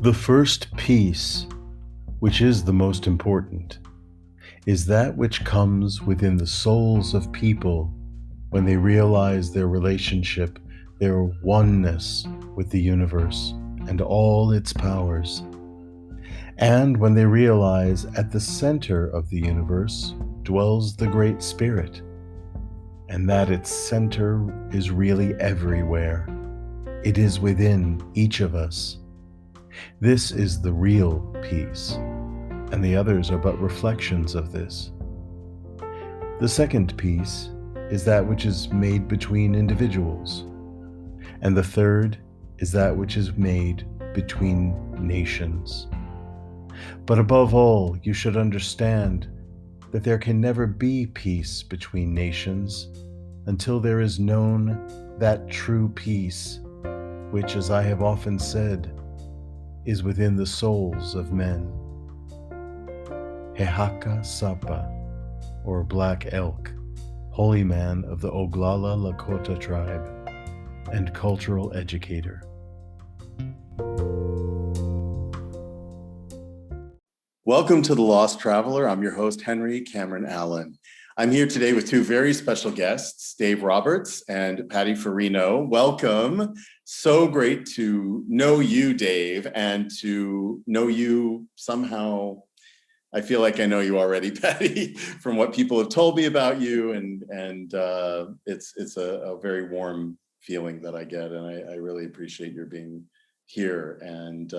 The first peace, which is the most important, is that which comes within the souls of people when they realize their relationship, their oneness with the universe and all its powers, and when they realize at the center of the universe dwells the Great Spirit, and that its center is really everywhere. It is within each of us. This is the real peace, and the others are but reflections of this. The second peace is that which is made between individuals, and the third is that which is made between nations. But above all, you should understand that there can never be peace between nations until there is known that true peace, which, as I have often said, is within the souls of men. Hehaka Sapa, or Black Elk, holy man of the Oglala Lakota tribe and cultural educator. Welcome to The Lost Traveler. I'm your host, Henry Cameron Allen. I'm here today with two very special guests, Dave Roberts and Patty Furino. Welcome. So great to know you, Dave, and to know you somehow. I feel like I know you already, Patty, from what people have told me about you, and it's a very warm feeling that I get, and I really appreciate your being here and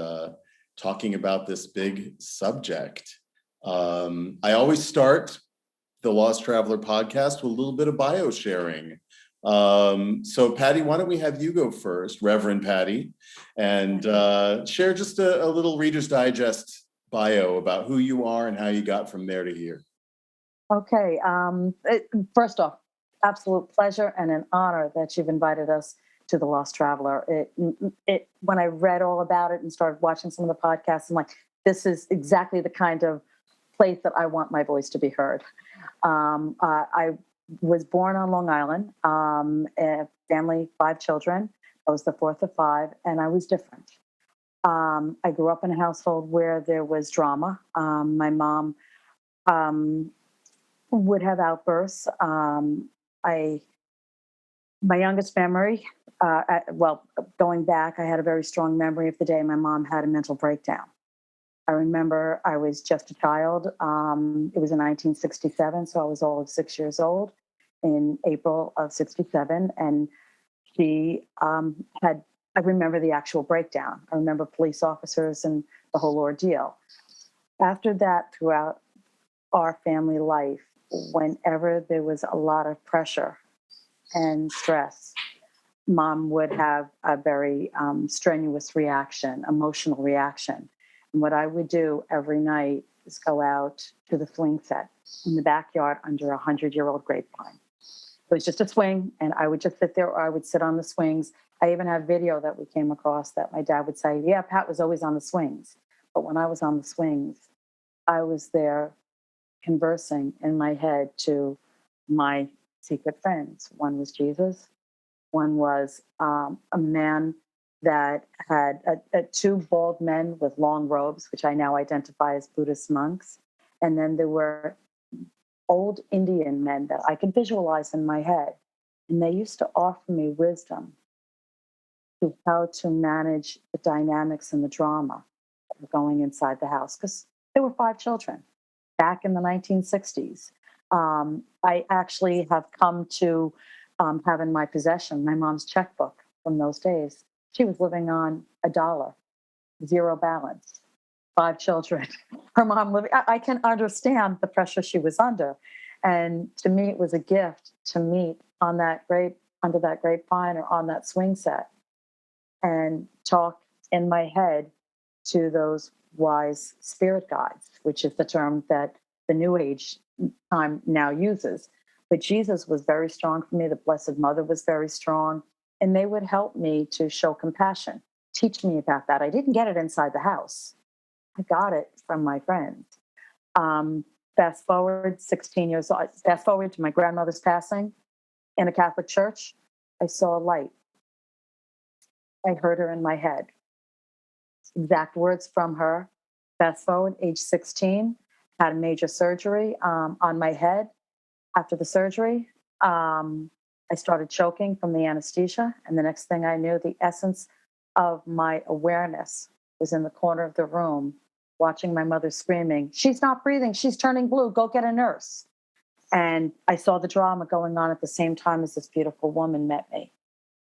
talking about this big subject. I always start the Lost Traveler podcast with a little bit of bio sharing. So Patty, why don't we have you go first, Reverend Patty, and share just a little Reader's Digest bio about who you are and how you got from there to here. Okay. First off, absolute pleasure and an honor that you've invited us to The Lost Traveler. When I read all about it and started watching some of the podcasts, I'm like, this is exactly the kind of place that I want my voice to be heard. I was born on Long Island, a family, 5 children. I was the fourth of 5, and I was different. I grew up in a household where there was drama. My mom would have outbursts. My youngest memory, going back, I had a very strong memory of the day my mom had a mental breakdown. I remember I was just a child. It was in 1967, so I was all of 6 years old in April of 67. And she I remember the actual breakdown. I remember police officers and the whole ordeal. After that, throughout our family life, whenever there was a lot of pressure and stress, Mom would have a very strenuous reaction, emotional reaction. And what I would do every night is go out to the swing set in the backyard under a 100-year-old grapevine. It was just a swing, and I would just sit there, or I would sit on the swings. I even have video that we came across that my dad would say, yeah, Pat was always on the swings. But when I was on the swings, I was there conversing in my head to my secret friends. One was Jesus. One was a man that had 2 bald men with long robes, which I now identify as Buddhist monks. And then there were old Indian men that I could visualize in my head. And they used to offer me wisdom to how to manage the dynamics and the drama of going inside the house, because there were 5 children back in the 1960s. I actually have come to have in my possession my mom's checkbook from those days. She was living on $1, 0 balance, 5 children. Her mom living. I can understand the pressure she was under, and to me, it was a gift to meet on that under that grapevine or on that swing set, and talk in my head to those wise spirit guides, which is the term that the New Age time now uses. But Jesus was very strong for me. The Blessed Mother was very strong. And they would help me to show compassion, teach me about that. I didn't get it inside the house. I got it from my friends. Fast forward 16 years old, fast forward to my grandmother's passing in a Catholic church. I saw a light. I heard her in my head. Exact words from her. Fast forward, age 16, had a major surgery on my head. After the surgery, I started choking from the anesthesia. And the next thing I knew, the essence of my awareness was in the corner of the room, watching my mother screaming, "She's not breathing. She's turning blue. Go get a nurse." And I saw the drama going on at the same time as this beautiful woman met me.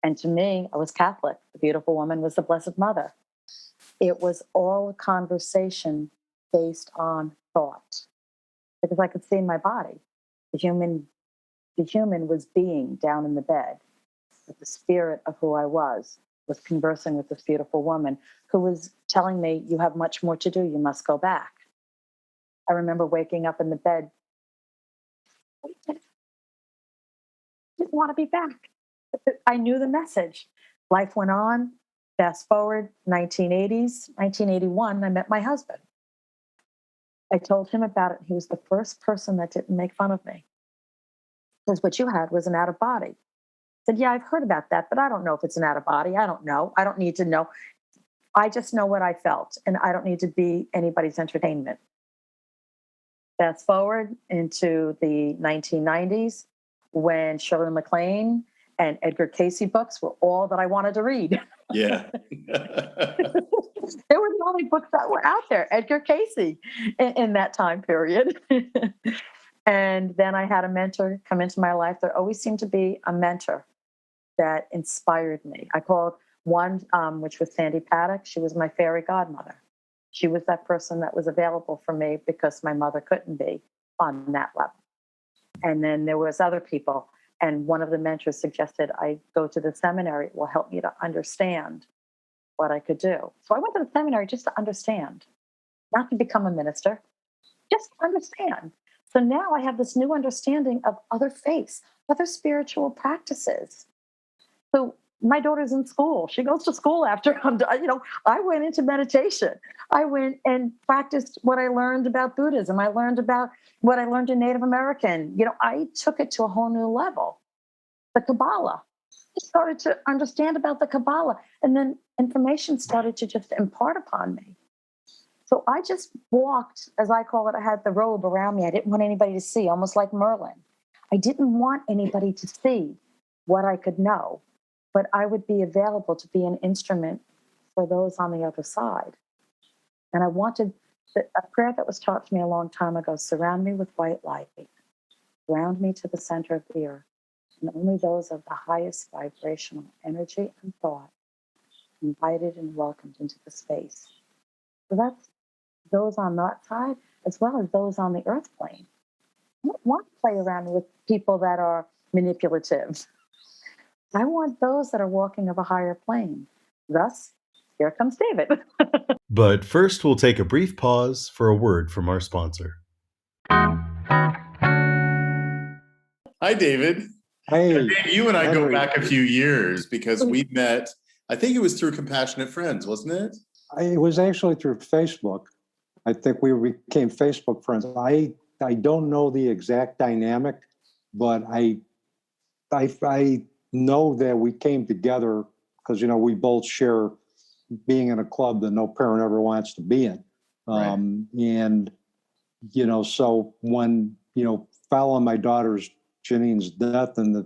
And to me, I was Catholic. The beautiful woman was the Blessed Mother. It was all a conversation based on thought, because I could see in my body the human was being down in the bed, but the spirit of who I was conversing with this beautiful woman who was telling me, "You have much more to do. You must go back." I remember waking up in the bed. I didn't want to be back. I knew the message. Life went on. Fast forward, 1980s, 1981, I met my husband. I told him about it. He was the first person that didn't make fun of me. Because what you had was an out of body. I said, "Yeah, I've heard about that, but I don't know if it's an out of body. I don't know. I don't need to know. I just know what I felt, and I don't need to be anybody's entertainment." Fast forward into the 1990s, when Shirley MacLaine and Edgar Cayce books were all that I wanted to read. Yeah. They were the only books that were out there, Edgar Cayce, in that time period. And then I had a mentor come into my life. There always seemed to be a mentor that inspired me. I called one, which was Sandy Paddock. She was my fairy godmother. She was that person that was available for me because my mother couldn't be on that level. And then there was other people. And one of the mentors suggested I go to the seminary. It will help me to understand what I could do. So I went to the seminary just to understand, not to become a minister, just to understand. So now I have this new understanding of other faiths, other spiritual practices. So my daughter's in school. She goes to school after I'm done. I went into meditation. I went and practiced what I learned about Buddhism. I learned about what I learned in Native American. I took it to a whole new level. The Kabbalah. I started to understand about the Kabbalah, and then information started to just impart upon me. So I just walked, as I call it, I had the robe around me. I didn't want anybody to see, almost like Merlin. I didn't want anybody to see what I could know, but I would be available to be an instrument for those on the other side. And I wanted a prayer that was taught to me a long time ago: surround me with white light, ground me to the center of the earth, and only those of the highest vibrational energy and thought invited and welcomed into the space. So that's those on that side, as well as those on the earth plane. I don't want to play around with people that are manipulative. I want those that are walking of a higher plane. Thus, here comes David. But first, we'll take a brief pause for a word from our sponsor. Hi, David. Hey, Dave, you and I go Henry. back a few years because we met, I think it was through Compassionate Friends, wasn't it? It was actually through Facebook. I think we became Facebook friends. I don't know the exact dynamic, but I know that we came together because we both share being in a club that no parent ever wants to be in. Right. And so when following my daughter's Janine's death and the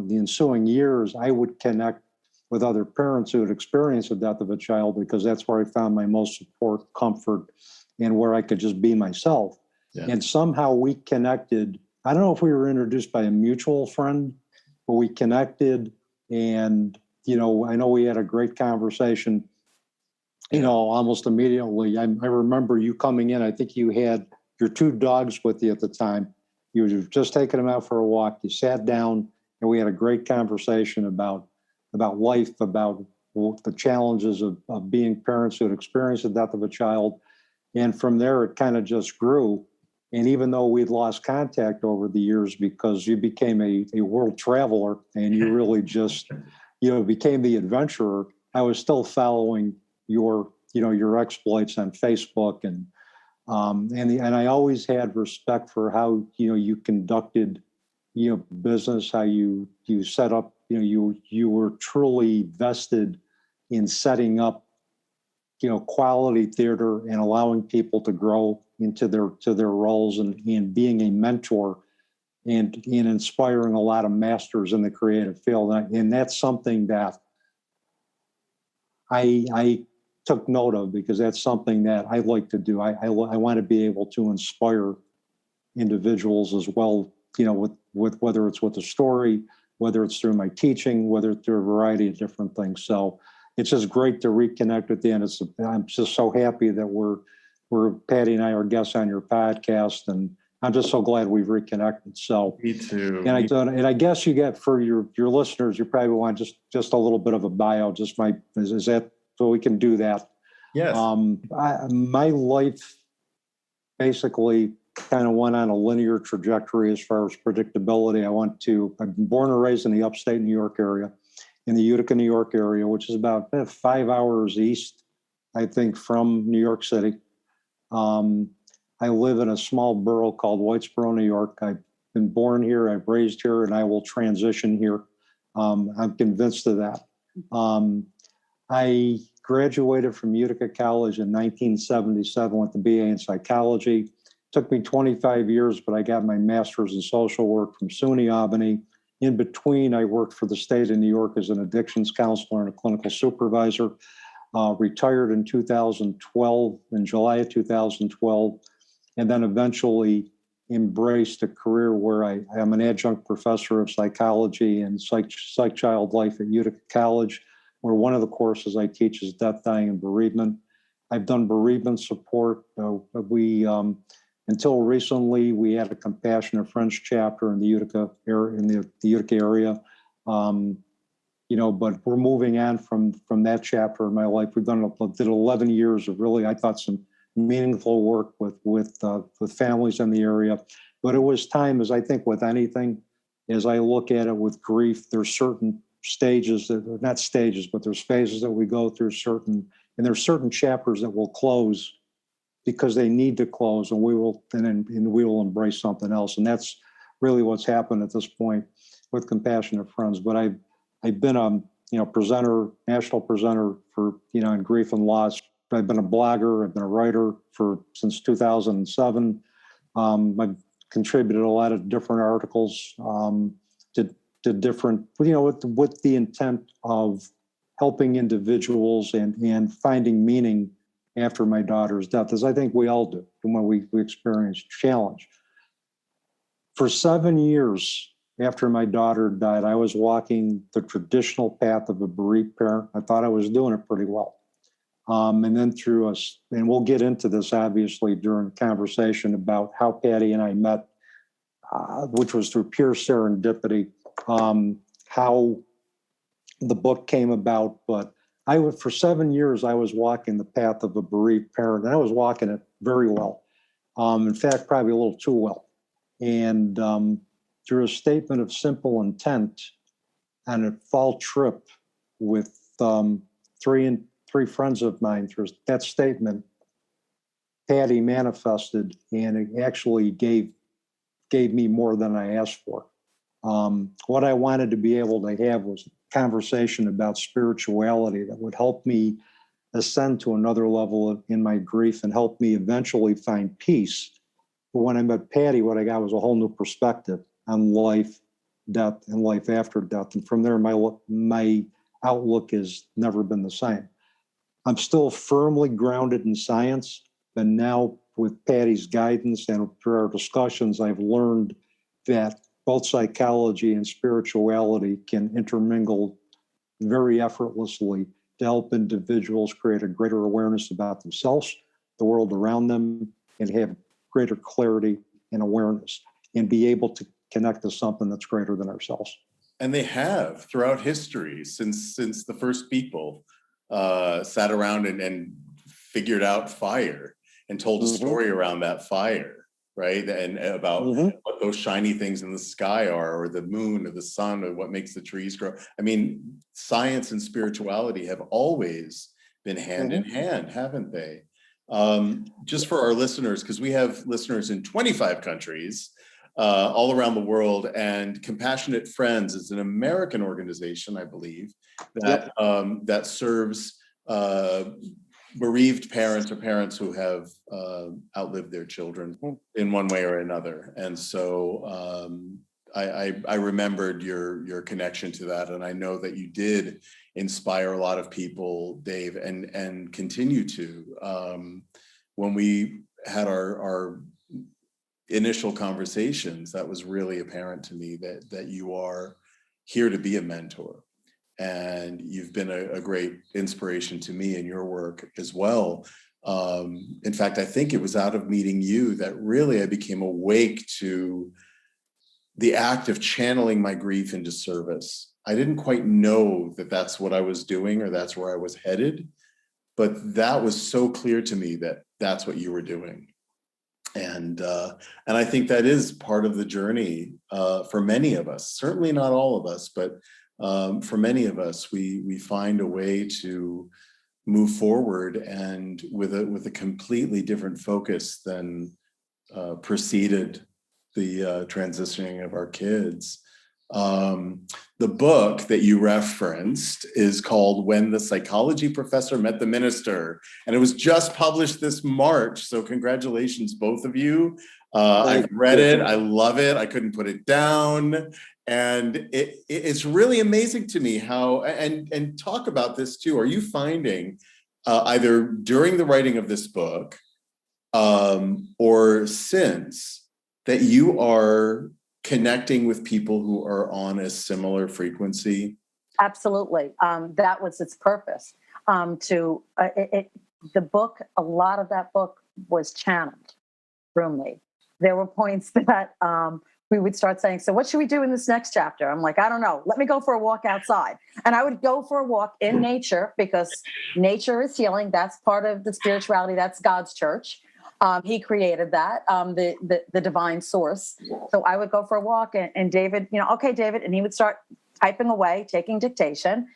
ensuing years, I would connect with other parents who had experienced the death of a child, because that's where I found my most support, comfort, and where I could just be myself. Yeah. And somehow we connected. I don't know if we were introduced by a mutual friend, but we connected. And, I know we had a great conversation, almost immediately. I remember you coming in. I think you had your two dogs with you at the time. You were just taking them out for a walk. You sat down and we had a great conversation about life, about the challenges of being parents who had experienced the death of a child. And from there, it kind of just grew. And even though we'd lost contact over the years because you became a world traveler and you really just, became the adventurer, I was still following your exploits on Facebook. And I always had respect for how, you conducted, business, how you set up, you were truly vested in setting up quality theater and allowing people to grow into their roles and being a mentor and inspiring a lot of masters in the creative field. And that's something that I took note of, because that's something that I like to do. I want to be able to inspire individuals as well, with whether it's with a story, whether it's through my teaching, whether it's through a variety of different things. So it's just great to reconnect with you. And I'm just so happy that we're Patty and I are guests on your podcast, and I'm just so glad we've reconnected. So Me too. And I guess you get, for your listeners, you probably want just a little bit of a bio. Is that so we can do that? Yes. My life basically kind of went on a linear trajectory as far as predictability. I've been born and raised in the upstate New York area, in the Utica, New York area, which is about 5 hours east, I think, from New York City. I live in a small borough called Whitesboro, New York. I've been born here, I've raised here, and I will transition here. I'm convinced of that. I graduated from Utica College in 1977 with a BA in psychology. Took me 25 years, but I got my master's in social work from SUNY Albany. In between, I worked for the state of New York as an addictions counselor and a clinical supervisor. Retired in 2012, in July of 2012, and then eventually embraced a career where I am an adjunct professor of psychology and psych child life at Utica College, where one of the courses I teach is death, dying, and bereavement. I've done bereavement support. Until recently, we had a Compassionate Friends chapter in the Utica area, but we're moving on from that chapter in my life. Did 11 years of really, I thought, some meaningful work with families in the area. But it was time, as I think with anything, as I look at it with grief, there's certain stages not stages, but there's phases that we go through, and there's certain chapters that will close because they need to close, and we will embrace something else. And that's really what's happened at this point with Compassionate Friends. But I've been a presenter, national presenter for in grief and loss. I've been a blogger. I've been a writer since 2007. I've contributed a lot of different articles to different, with the intent of helping individuals and finding meaning after my daughter's death, as I think we all do when we experience challenge. For 7 years after my daughter died, I was walking the traditional path of a bereaved parent. I thought I was doing it pretty well. And then and we'll get into this obviously during conversation about how Patty and I met, which was through pure serendipity, how the book came about. But for 7 years, I was walking the path of a bereaved parent, and I was walking it very well. In fact, probably a little too well. And through a statement of simple intent on a fall trip with three friends of mine, through that statement, Patty manifested, and it actually gave me more than I asked for. What I wanted to be able to have was a conversation about spirituality that would help me ascend to another level in my grief and help me eventually find peace. But when I met Patty, what I got was a whole new perspective on life, death, and life after death. And from there, my outlook has never been the same. I'm still firmly grounded in science, but now with Patty's guidance and through our discussions, I've learned that both psychology and spirituality can intermingle very effortlessly to help individuals create a greater awareness about themselves, the world around them, and have greater clarity and awareness, and be able to connect to something that's greater than ourselves. And they have throughout history, since the first people sat around and figured out fire and told a story around that fire, right? And about what those shiny things in the sky are, or the moon or the sun, or what makes the trees grow. I mean, science and spirituality have always been hand in hand, haven't they? Just for our listeners, because we have listeners in 25 countries, all around the world, and Compassionate Friends is an American organization, I believe, that that serves bereaved parents or parents who have outlived their children in one way or another. And so I remembered your connection to that. And I know that you did inspire a lot of people, Dave, and continue to. When we had our initial conversations, that was really apparent to me that you are here to be a mentor. And you've been a great inspiration to me in your work as well. In fact, I think it was out of meeting you that really I became awake to the act of channeling my grief into service. I didn't quite know that that's what I was doing or that's where I was headed, but that was so clear to me that that's what you were doing. And I think that is part of the journey for many of us, certainly not all of us, but for many of us, we find a way to move forward and with a completely different focus than preceded the transitioning of our kids. The book that you referenced is called When the Psychology Professor Met the Minister, and it was just published this March. So congratulations, both of you. I've read it. I love it. I couldn't put it down. And it's really amazing to me how, and talk about this too. Are you finding either during the writing of this book or since that you are connecting with people who are on a similar frequency? Absolutely. That was its purpose. The book, a lot of that book was channeled through me. There were points that we would start saying, so what should we do in this next chapter? I'm like, I don't know. Let me go for a walk outside. And I would go for a walk in nature because nature is healing. That's part of the spirituality. That's God's church. He created that, the divine source. So I would go for a walk and David, okay, David. And he would start typing away, taking dictation.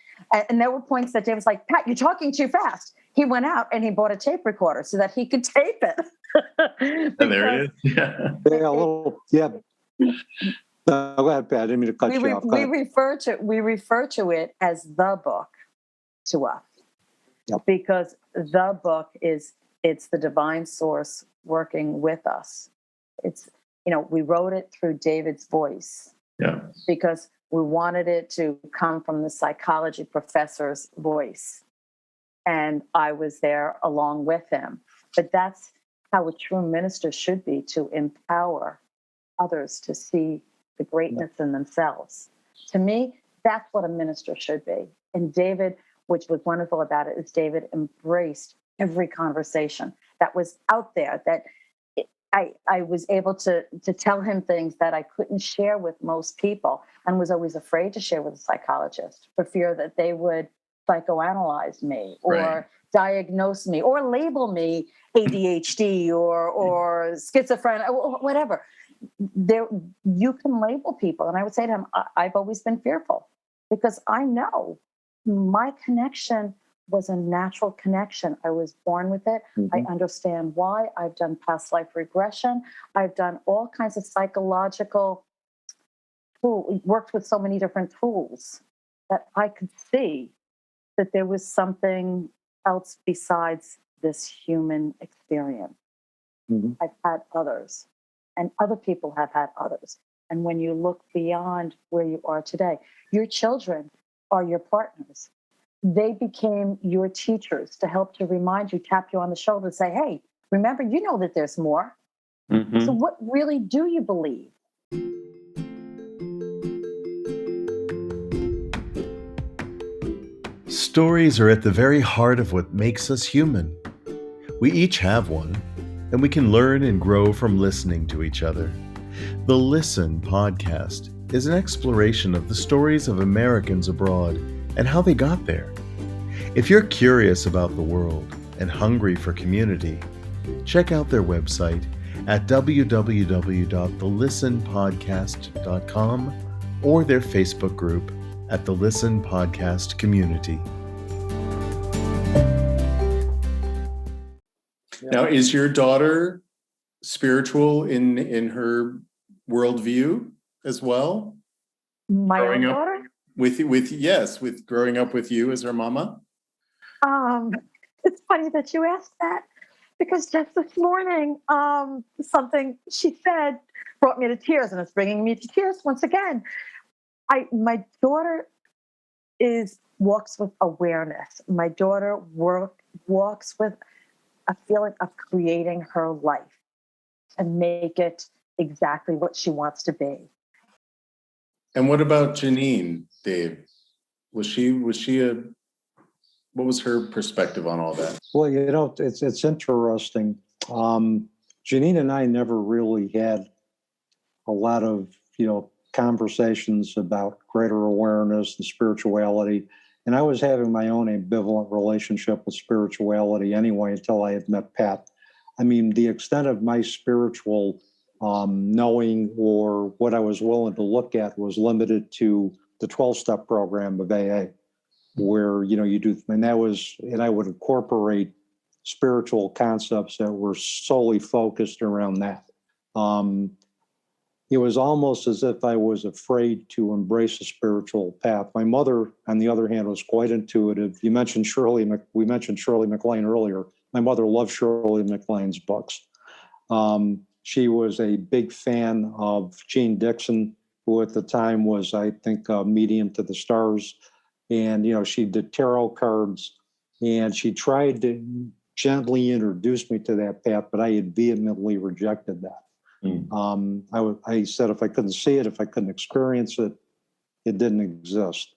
And there were points that David was like, Pat, you're talking too fast. He went out and he bought a tape recorder so that he could tape it. And there it is. Yeah. Go ahead, Pat. I didn't mean to cut you off. We refer to it as the book to us. Yep. Because the book it's the divine source working with us. It's, we wrote it through David's voice. Yeah. Because we wanted it to come from the psychology professor's voice. And I was there along with him. But that's how a true minister should be, to empower others to see the greatness in themselves. To me, that's what a minister should be. And David, which was wonderful about it, is David embraced every conversation that was out there, that I was able to tell him things that I couldn't share with most people, and was always afraid to share with a psychologist for fear that they would psychoanalyze me or diagnose me or label me ADHD or schizophrenic or whatever. You can label people. And I would say to him, I've always been fearful because I know my connection was a natural connection. I was born with it. Mm-hmm. I understand why. I've done past life regression. I've done all kinds of psychological tools, worked with so many different tools that I could see that there was something else besides this human experience. Mm-hmm. I've had others, and other people have had others. And when you look beyond where you are today, your children are your partners. They became your teachers to help to remind you, tap you on the shoulder and say, hey, remember, you know that there's more. Mm-hmm. So what really do you believe? Stories are at the very heart of what makes us human. We each have one, and we can learn and grow from listening to each other. The Listen podcast is an exploration of the stories of Americans abroad and how they got there. If you're curious about the world and hungry for community, check out their website at www.thelistenpodcast.com or their Facebook group at the Listen Podcast Community. Now, is your daughter spiritual in her worldview as well? My own daughter? With growing up with you as her mama? It's funny that you asked that, because just this morning, something she said brought me to tears, and it's bringing me to tears once again. My daughter walks with awareness. My daughter walks with a feeling of creating her life and make it exactly what she wants to be. And what about Janine, Dave? Was she what was her perspective on all that? Well, it's interesting. Janine and I never really had a lot of, conversations about greater awareness and spirituality. And I was having my own ambivalent relationship with spirituality anyway until I had met Pat. I mean, the extent of my spiritual knowing or what I was willing to look at was limited to the 12-step program of AA, where, you do, and I would incorporate spiritual concepts that were solely focused around that. It was almost as if I was afraid to embrace a spiritual path. My mother, on the other hand, was quite intuitive. We mentioned Shirley MacLaine earlier. My mother loved Shirley MacLaine's books. She was a big fan of Jean Dixon, who at the time was, I think, a medium to the stars. And, she did tarot cards, and she tried to gently introduce me to that path, but I had vehemently rejected that. I said if I couldn't see it, if I couldn't experience it, it didn't exist.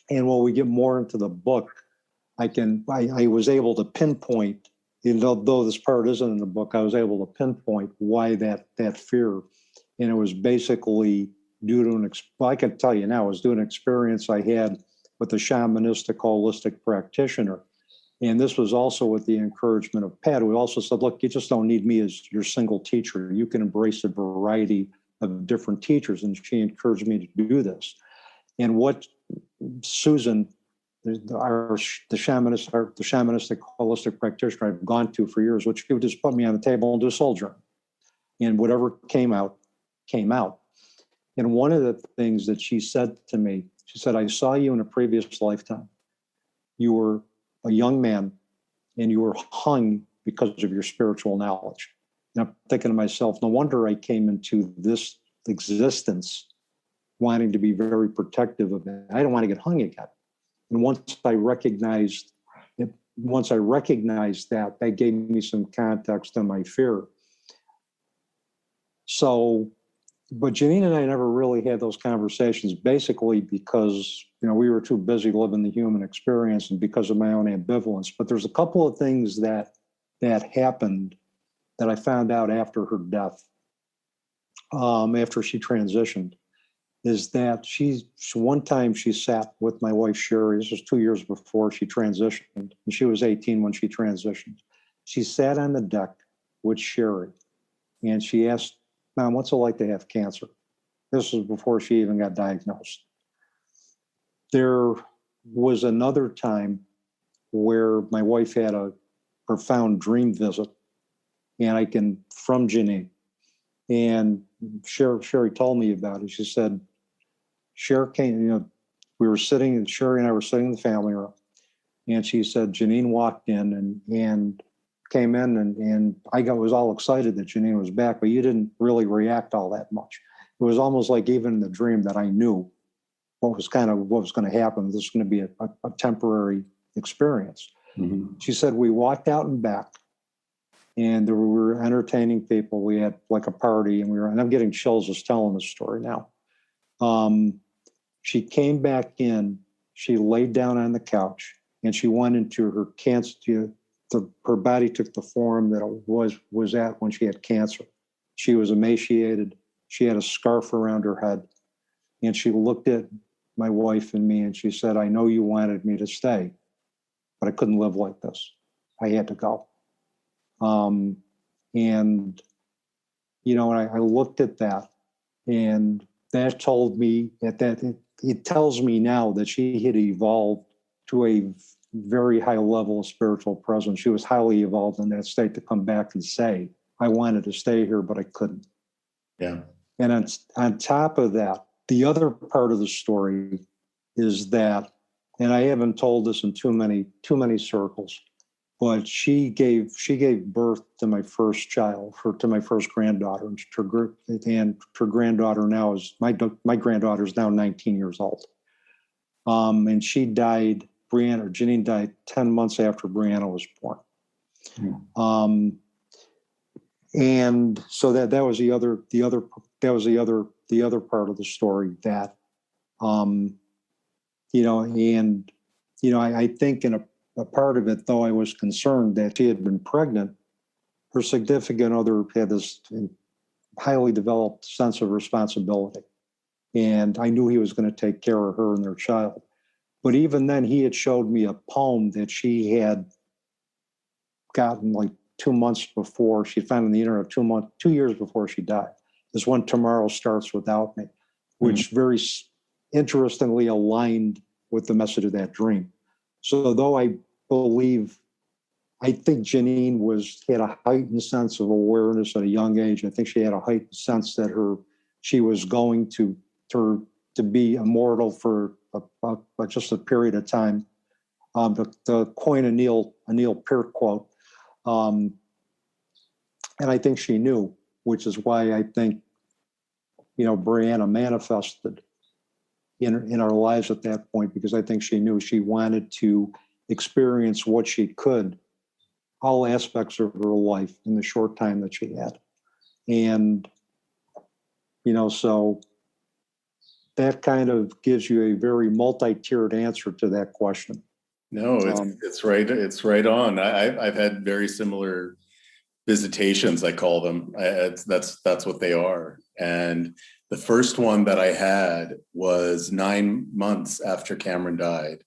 And when we get more into the book, I was able to pinpoint, though this part isn't in the book, I was able to pinpoint why that fear. And it was basically due to I can tell you now, it was due to an experience I had with a shamanistic holistic practitioner. And this was also with the encouragement of Pat, who also said, look, you just don't need me as your single teacher. You can embrace a variety of different teachers. And she encouraged me to do this. And what Susan, the shamanistic holistic practitioner I've gone to for years, which she would just put me on the table and do a soul journey. And whatever came out, came out. And one of the things that she said to me, she said, I saw you in a previous lifetime. You were a young man, and you were hung because of your spiritual knowledge. And I'm thinking to myself, no wonder I came into this existence wanting to be very protective of it. I don't want to get hung again. And once I recognized that, that gave me some context on my fear. So, but Janine and I never really had those conversations, basically because, we were too busy living the human experience and because of my own ambivalence. But there's a couple of things that happened that I found out after her death, after she transitioned, is that one time she sat with my wife, Sherry. This was 2 years before she transitioned, and she was 18 when she transitioned. She sat on the deck with Sherry, and she asked, Mom, what's it like to have cancer? This was before she even got diagnosed. There was another time where my wife had a profound dream visit, and from Janine. And Sherry told me about it. She said, Sherry came, Sherry and I were sitting in the family room, and she said, Janine walked in and came in, and I was all excited that Janine was back, but you didn't really react all that much. It was almost like even in the dream that I knew what was going to happen. This was going to be a temporary experience. Mm-hmm. She said, we walked out and back, and we were entertaining people. We had like a party, and I'm getting chills just telling this story now. She came back in, she laid down on the couch, and she went into her cancer. Her body took the form that it was at when she had cancer. She was emaciated. She had a scarf around her head, and she looked at my wife and me, and she said, I know you wanted me to stay, but I couldn't live like this. I had to go. And I looked at that, and that told me it tells me now that she had evolved to a very high level of spiritual presence. She was highly evolved in that state to come back and say, I wanted to stay here, but I couldn't. Yeah. And on top of that, the other part of the story is that and I haven't told this in too many circles, but she gave birth to my first child, to my first granddaughter, and her granddaughter now is my granddaughter is now 19 years old. And she died. Janine died 10 months after Brianna was born. And so that was the other part of the story that, I think in a part of it, though, I was concerned that she had been pregnant. Her significant other had this highly developed sense of responsibility. And I knew he was going to take care of her and their child. But even then, he had showed me a poem that she had gotten like 2 months before. She found on the internet 2 years before she died. This one, Tomorrow Starts Without Me, which very interestingly aligned with the message of that dream. So though I think Janine had a heightened sense of awareness at a young age. I think she had a heightened sense that she was going to be immortal for just a period of time. To coin a Neil Peart quote, and I think she knew, which is why I think Brianna manifested in our lives at that point, because I think she knew she wanted to experience what she could, all aspects of her life in the short time that she had. And, so that kind of gives you a very multi-tiered answer to that question. No, it's right. It's right on. I've had very similar visitations, I call them. That's what they are. And the first one that I had was 9 months after Cameron died,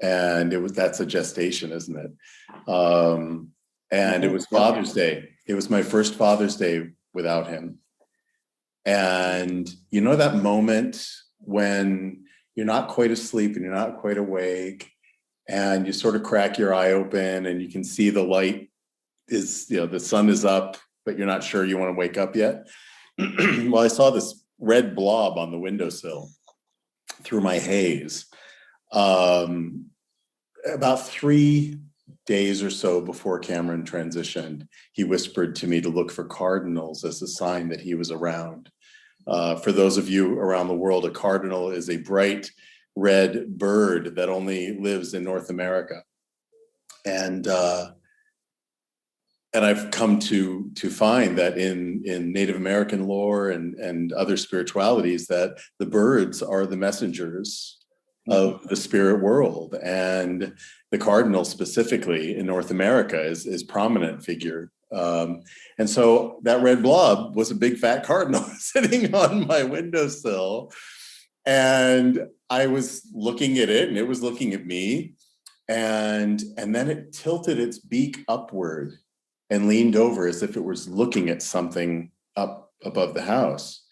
and that's a gestation, isn't it? And it was Father's Day. It was my first Father's Day without him. And that moment when you're not quite asleep and you're not quite awake, and you sort of crack your eye open and you can see the light is, the sun is up, but you're not sure you want to wake up yet. Well, I saw this red blob on the windowsill through my haze. About 3 days or so before Cameron transitioned, he whispered to me to look for cardinals as a sign that he was around. For those of you around the world, a cardinal is a bright red bird that only lives in North America. And I've come to find that in Native American lore and other spiritualities, that the birds are the messengers of the spirit world. And the cardinal specifically in North America is prominent figure. And so that red blob was a big fat cardinal sitting on my windowsill. And I was looking at it and it was looking at me. And then it tilted its beak upward and leaned over as if it was looking at something up above the house.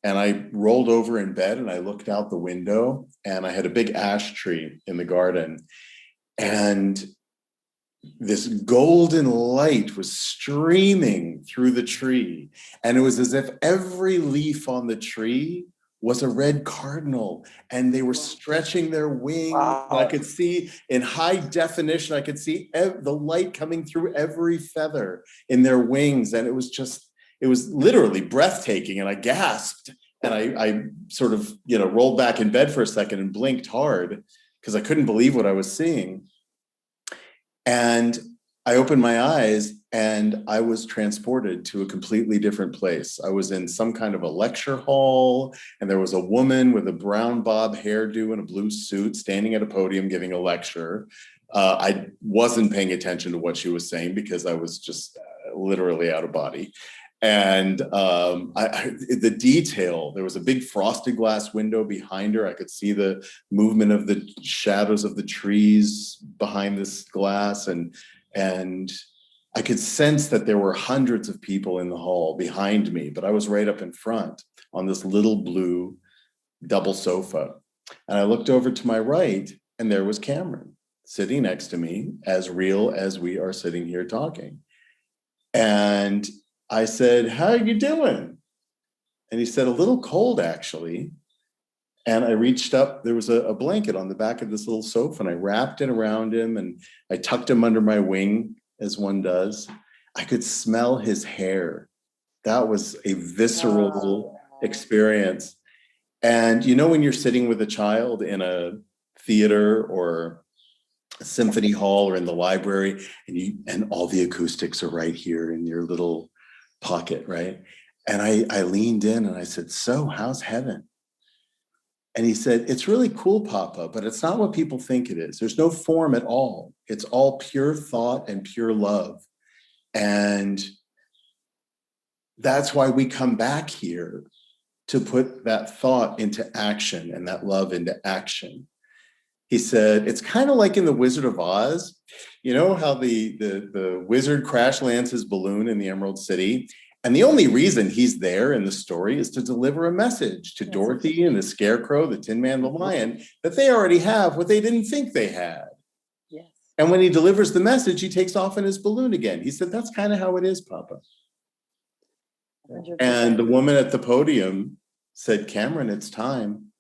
And I rolled over in bed and I looked out the window, and I had a big ash tree in the garden. And this golden light was streaming through the tree. And it was as if every leaf on the tree was a red cardinal, and they were stretching their wings. Wow. I could see in high definition, I could see the light coming through every feather in their wings. And it was literally breathtaking. And I gasped, and I sort of, rolled back in bed for a second and blinked hard because I couldn't believe what I was seeing. And I opened my eyes and I was transported to a completely different place. I was in some kind of a lecture hall, and there was a woman with a brown bob hairdo and a blue suit standing at a podium giving a lecture. I wasn't paying attention to what she was saying because I was just literally out of body. And the detail, there was a big frosted glass window behind her. I could see the movement of the shadows of the trees behind this glass. And I could sense that there were hundreds of people in the hall behind me, but I was right up in front on this little blue double sofa. And I looked over to my right, and there was Cameron sitting next to me, as real as we are sitting here talking. And I said, "How are you doing?" And he said, "A little cold, actually." And I reached up, there was a blanket on the back of this little sofa, and I wrapped it around him and I tucked him under my wing, as one does. I could smell his hair. That was a visceral experience. And when you're sitting with a child in a theater or a symphony hall or in the library, and all the acoustics are right here in your little pocket, right? And I leaned in and I said, "So, how's heaven?" And he said, "It's really cool, Papa, but it's not what people think it is. There's no form at all. It's all pure thought and pure love. And that's why we come back here, to put that thought into action and that love into action." He said, "It's kind of like in The Wizard of Oz. You know how the wizard crash lands his balloon in the Emerald City? And the only reason he's there in the story is to deliver a message to Dorothy and the Scarecrow, the Tin Man, the Lion, that they already have what they didn't think they had. Yes. And when he delivers the message, he takes off in his balloon again." He said, "That's kind of how it is, Papa." 100%. And the woman at the podium said, "Cameron, it's time."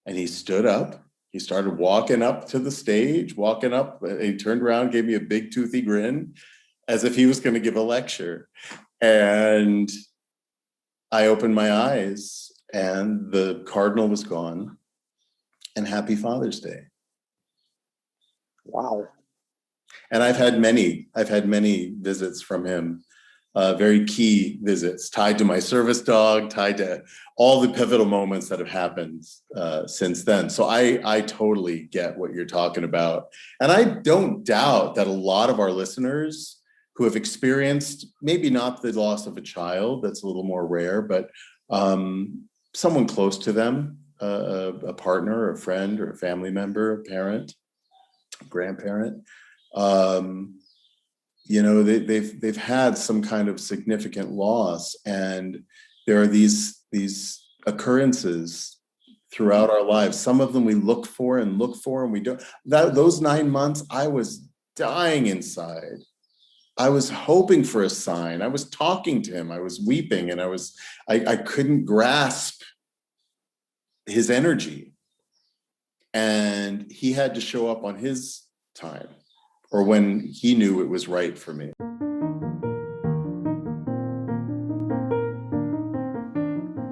And he stood up. He started walking up to the stage, walking up. He turned around, gave me a big toothy grin, as if he was going to give a lecture. And I opened my eyes, and the cardinal was gone. And happy Father's Day. Wow. And I've had many visits from him, very key visits tied to my service dog, tied to all the pivotal moments that have happened since then. So I totally get what you're talking about. And I don't doubt that a lot of our listeners who have experienced maybe not the loss of a child, that's a little more rare, but someone close to them, a partner, a friend, or a family member, a parent, grandparent, they've had some kind of significant loss, and there are these occurrences throughout our lives. Some of them we look for, and we don't. Those 9 months, I was dying inside. I was hoping for a sign. I was talking to him. I was weeping, and I couldn't grasp his energy. And he had to show up on his time, or when he knew it was right for me.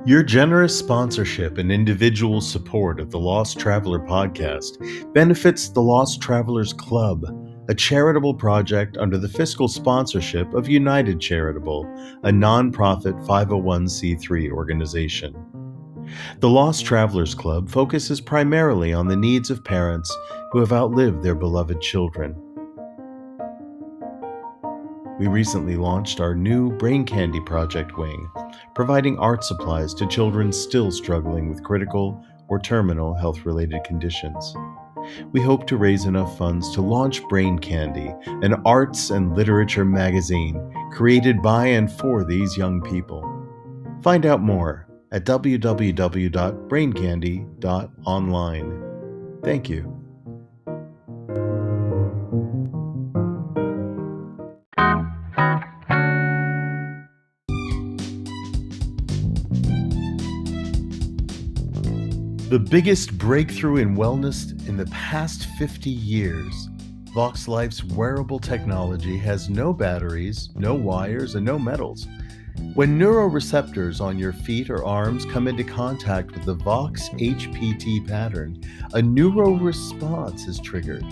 Your generous sponsorship and individual support of the Lost Traveler podcast benefits the Lost Travelers Club, a charitable project under the fiscal sponsorship of United Charitable, a nonprofit 501c3 organization. The Lost Travelers Club focuses primarily on the needs of parents who have outlived their beloved children. We recently launched our new Brain Candy Project wing, providing art supplies to children still struggling with critical or terminal health-related conditions. We hope to raise enough funds to launch Brain Candy, an arts and literature magazine created by and for these young people. Find out more at www.braincandy.online. Thank you. The biggest breakthrough in wellness in the past 50 years, Vox Life's wearable technology has no batteries, no wires, and no metals. When neuroreceptors on your feet or arms come into contact with the Vox HPT pattern, a neuroresponse is triggered,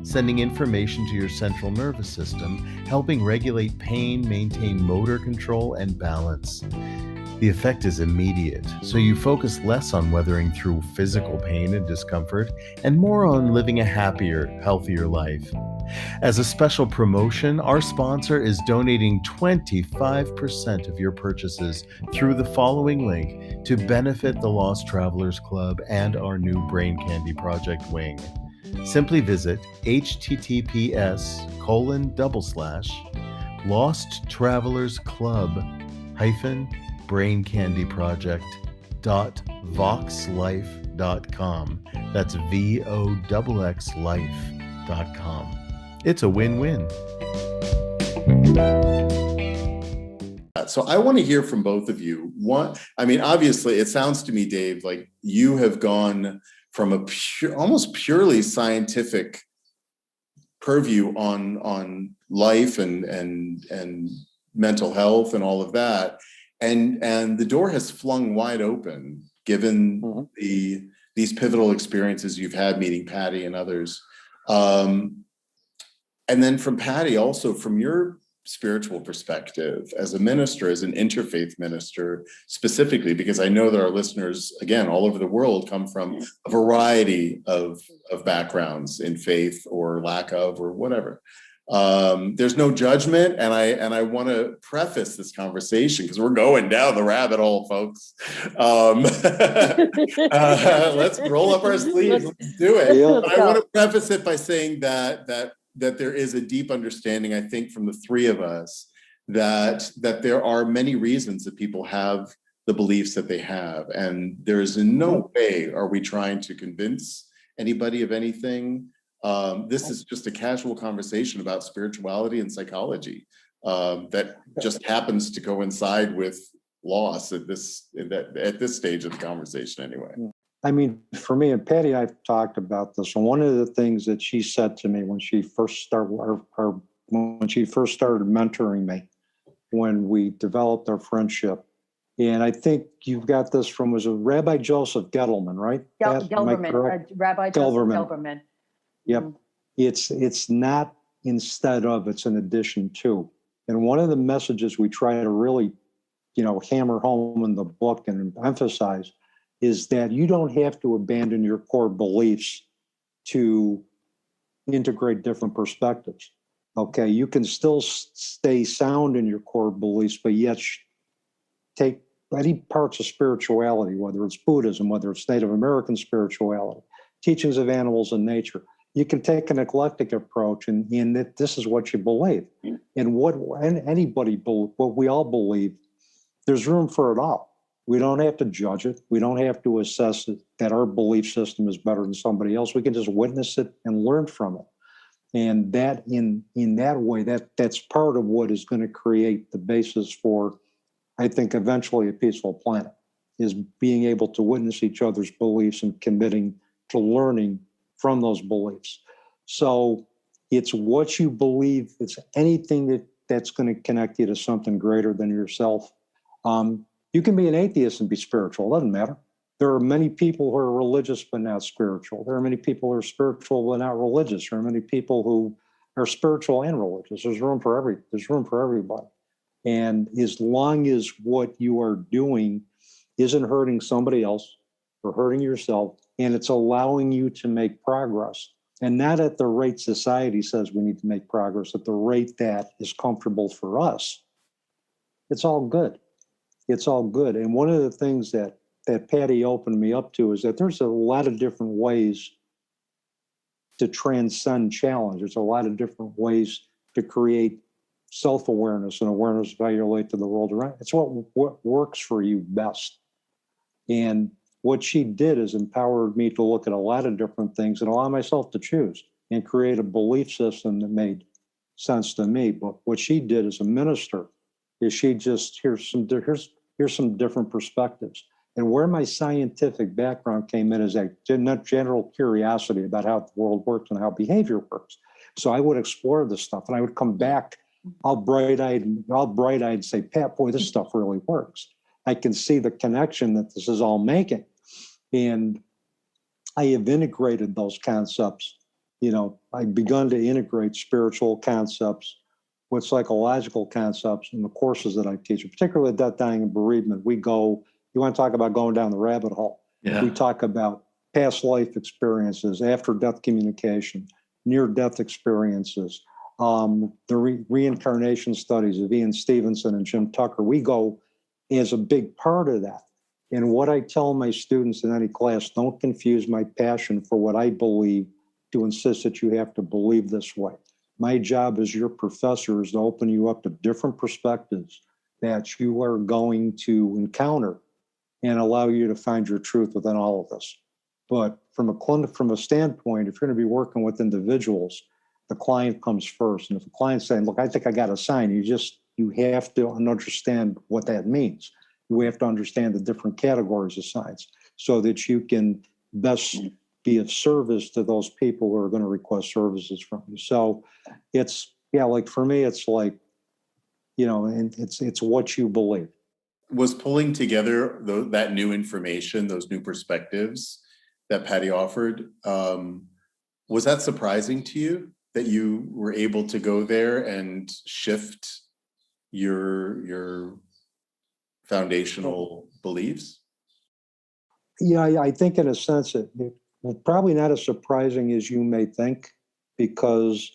sending information to your central nervous system, helping regulate pain, maintain motor control, and balance. The effect is immediate, so you focus less on weathering through physical pain and discomfort and more on living a happier, healthier life. As a special promotion, our sponsor is donating 25% of your purchases through the following link to benefit the Lost Travelers Club and our new Brain Candy Project wing. Simply visit https://losttravelersclub-braincandyproject.voxlife.com. That's VOXXlife.com. It's a win-win. that. So I want to hear from both of you. Obviously, it sounds to me, Dave, like you have gone from a almost purely scientific purview on life and mental health and all of that, and the door has flung wide open given these pivotal experiences you've had meeting Patty and others. And then from Patty, also from your spiritual perspective as a minister, as an interfaith minister, specifically, because I know that our listeners, again, all over the world come from a variety of backgrounds in faith or lack of, or whatever. There's no judgment. And I want to preface this conversation because we're going down the rabbit hole, folks. Let's roll up our sleeves. Let's do it. I want to preface it by saying that there is a deep understanding, I think, from the three of us that there are many reasons that people have the beliefs that they have. And there is in no way are we trying to convince anybody of anything. This is just a casual conversation about spirituality and psychology that just happens to coincide with loss at this stage of the conversation anyway. I mean, for me, and Patty and I've talked about this, and one of the things that she said to me when she first started mentoring me, when we developed our friendship, and I think you've got this from, was it Rabbi Joseph Gettleman, right? Gelberman, Rabbi Joseph Gelberman. Yep. It's not instead of, it's an addition to. And one of the messages we try to really, hammer home in the book and emphasize is that you don't have to abandon your core beliefs to integrate different perspectives. Okay, you can still stay sound in your core beliefs, but yet take any parts of spirituality, whether it's Buddhism, whether it's Native American spirituality, teachings of animals and nature. You can take an eclectic approach in that this is what you believe. And what we all believe, there's room for it all. We don't have to judge it. We don't have to assess it, that our belief system is better than somebody else. We can just witness it and learn from it. And that in that way, that's part of what is going to create the basis for, I think, eventually a peaceful planet, is being able to witness each other's beliefs and committing to learning from those beliefs. So it's what you believe. It's anything that's going to connect you to something greater than yourself. You can be an atheist and be spiritual. It doesn't matter. There are many people who are religious but not spiritual. There are many people who are spiritual but not religious. There are many people who are spiritual and religious. There's room for everybody. And as long as what you are doing isn't hurting somebody else or hurting yourself, and it's allowing you to make progress, and not at the rate society says we need to make progress, at the rate that is comfortable for us, it's all good. It's all good. And one of the things that Patty opened me up to is that there's a lot of different ways to transcend challenge. There's a lot of different ways to create self-awareness and awareness of how you relate to the world around. It's what works for you best. And what she did is empowered me to look at a lot of different things and allow myself to choose and create a belief system that made sense to me. But what she did as a minister is she just, here's some different perspectives. And where my scientific background came in is a general curiosity about how the world works and how behavior works. So I would explore this stuff and I would come back all bright-eyed and say, Pat, boy, this stuff really works. I can see the connection that this is all making. And I have integrated those concepts. I've begun to integrate spiritual concepts with psychological concepts in the courses that I teach, particularly death, dying, and bereavement. You want to talk about going down the rabbit hole. Yeah. We talk about past life experiences, after-death communication, near-death experiences, the reincarnation studies of Ian Stevenson and Jim Tucker. We go as a big part of that. And what I tell my students in any class, don't confuse my passion for what I believe to insist that you have to believe this way. My job as your professor is to open you up to different perspectives that you are going to encounter and allow you to find your truth within all of this. But from a standpoint, if you're going to be working with individuals, the client comes first. And if the client's saying, look, I think I got a sign, you just you have to understand what that means. You have to understand the different categories of signs so that you can best be of service to those people who are going to request services from you. So it's, like for me, it's like, and it's what you believe. Was pulling together that new information, those new perspectives that Patty offered, was that surprising to you that you were able to go there and shift your foundational beliefs? Yeah, I think in a sense it probably not as surprising as you may think, because,